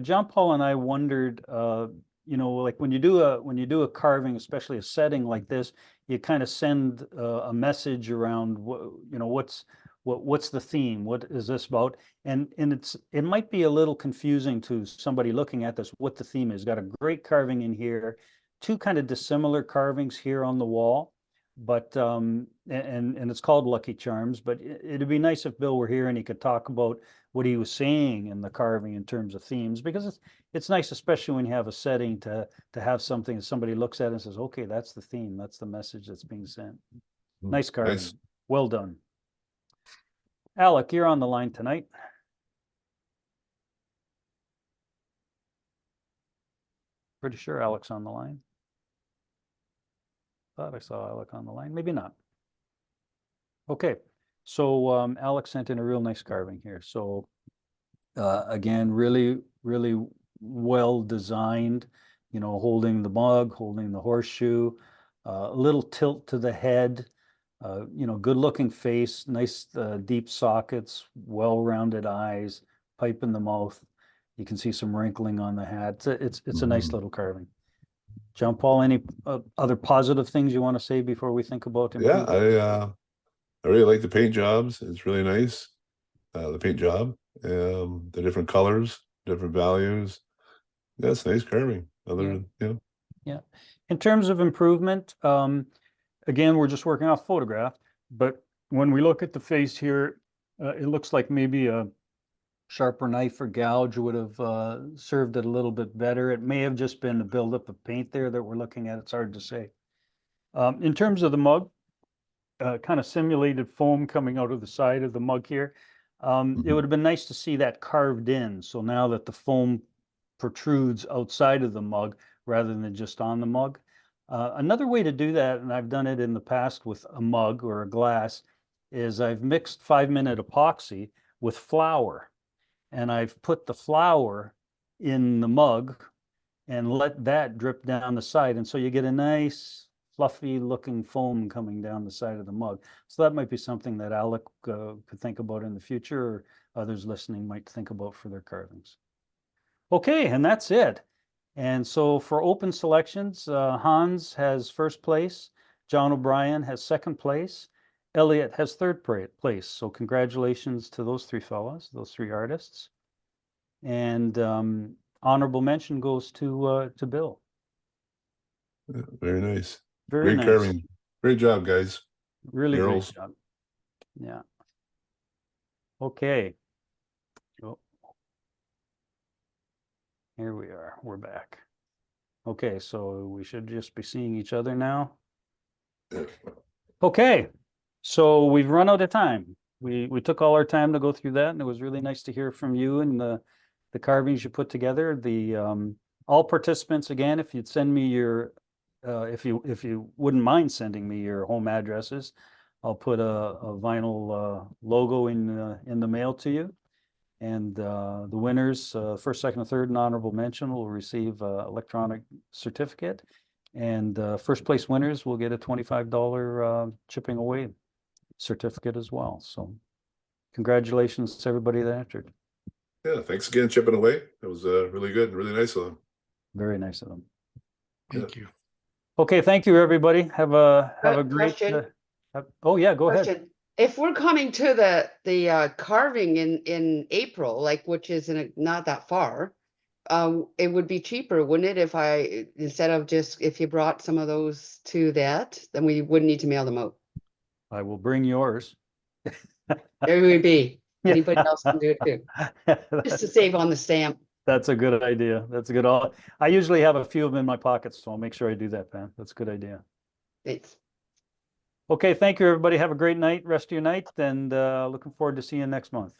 S1: John Paul and I wondered, you know, like when you do a carving, especially a setting like this, you kind of send a message around you know, what's the theme, what is this about, and it might be a little confusing to somebody looking at this what the theme is. Got a great carving in here, two kind of dissimilar carvings here on the wall, but and it's called Lucky Charms. But it'd be nice if Bill were here and he could talk about what he was saying in the carving in terms of themes, because it's nice, especially when you have a setting, to have something that somebody looks at and says, okay, that's the theme, that's the message that's being sent. Nice carving.
S4: Nice.
S1: Well done. Alec, you're on the line tonight. Pretty sure Alec's on the line. Thought I saw Alec on the line. Maybe not. Okay. So Alec sent in a real nice carving here. So again, really, really well designed, you know, holding the mug, holding the horseshoe, a little tilt to the head, you know, good looking face, nice deep sockets, well-rounded eyes, pipe in the mouth. You can see some wrinkling on the hat. It's a nice little carving. John Paul, any other positive things you want to say before we think about improvement?
S4: Yeah, I really like the paint jobs. It's really nice. The paint job, the different colors, different values. That's nice carving.
S1: Yeah. In terms of improvement, again, we're just working off photograph, but when we look at the face here, it looks like maybe a sharper knife or gouge would have served it a little bit better. It may have just been a buildup of paint there that we're looking at. It's hard to say. In terms of the mug, kind of simulated foam coming out of the side of the mug here. It would have been nice to see that carved in. So now that the foam protrudes outside of the mug rather than just on the mug. Another way to do that, and I've done it in the past with a mug or a glass, is I've mixed 5-minute epoxy with flour. And I've put the flour in the mug and let that drip down the side. And so you get a nice fluffy looking foam coming down the side of the mug. So that might be something that Alec could think about in the future, or others listening might think about for their carvings. Okay, and that's it. And so for open selections, Hans has first place, John O'Brien has second place, Elliot has third place. So congratulations to those three fellows, those three artists. And honorable mention goes to Bill.
S4: Very nice.
S1: Very
S4: Great
S1: nice.
S4: carving. Great job, guys.
S1: Really
S4: Murals.
S1: great job. Yeah. Okay. Oh. Here we are. We're back. Okay, so we should just be seeing each other now. Okay, so we've run out of time. We took all our time to go through that, and it was really nice to hear from you and the carvings you put together. All participants, again, if you'd send me your if you wouldn't mind sending me your home addresses, I'll put a vinyl logo in the mail to you. And the winners, first, second, and third, and honorable mention will receive electronic certificate. And first place winners will get a $25 chipping away certificate as well. So congratulations to everybody that entered.
S4: Yeah, thanks again, chipping away. That was really good, really nice of them.
S1: Very nice of them.
S12: Thank you.
S1: Okay, thank you, everybody. Have a great.
S5: Question.
S1: Oh yeah, go ahead.
S5: Question. If we're coming to the carving in April, like, which is not that far, it would be cheaper, wouldn't it, if instead of just if you brought some of those to that, then we wouldn't need to mail them out.
S1: I will bring yours.
S5: There would be. Anybody else can do it too. Just to save on the stamp.
S1: That's a good idea. That's a good. I usually have a few of them in my pockets, so I'll make sure I do that, Pam. That's a good idea.
S5: Thanks.
S1: Okay, thank you, everybody. Have a great night, rest of your night, and looking forward to seeing you next month.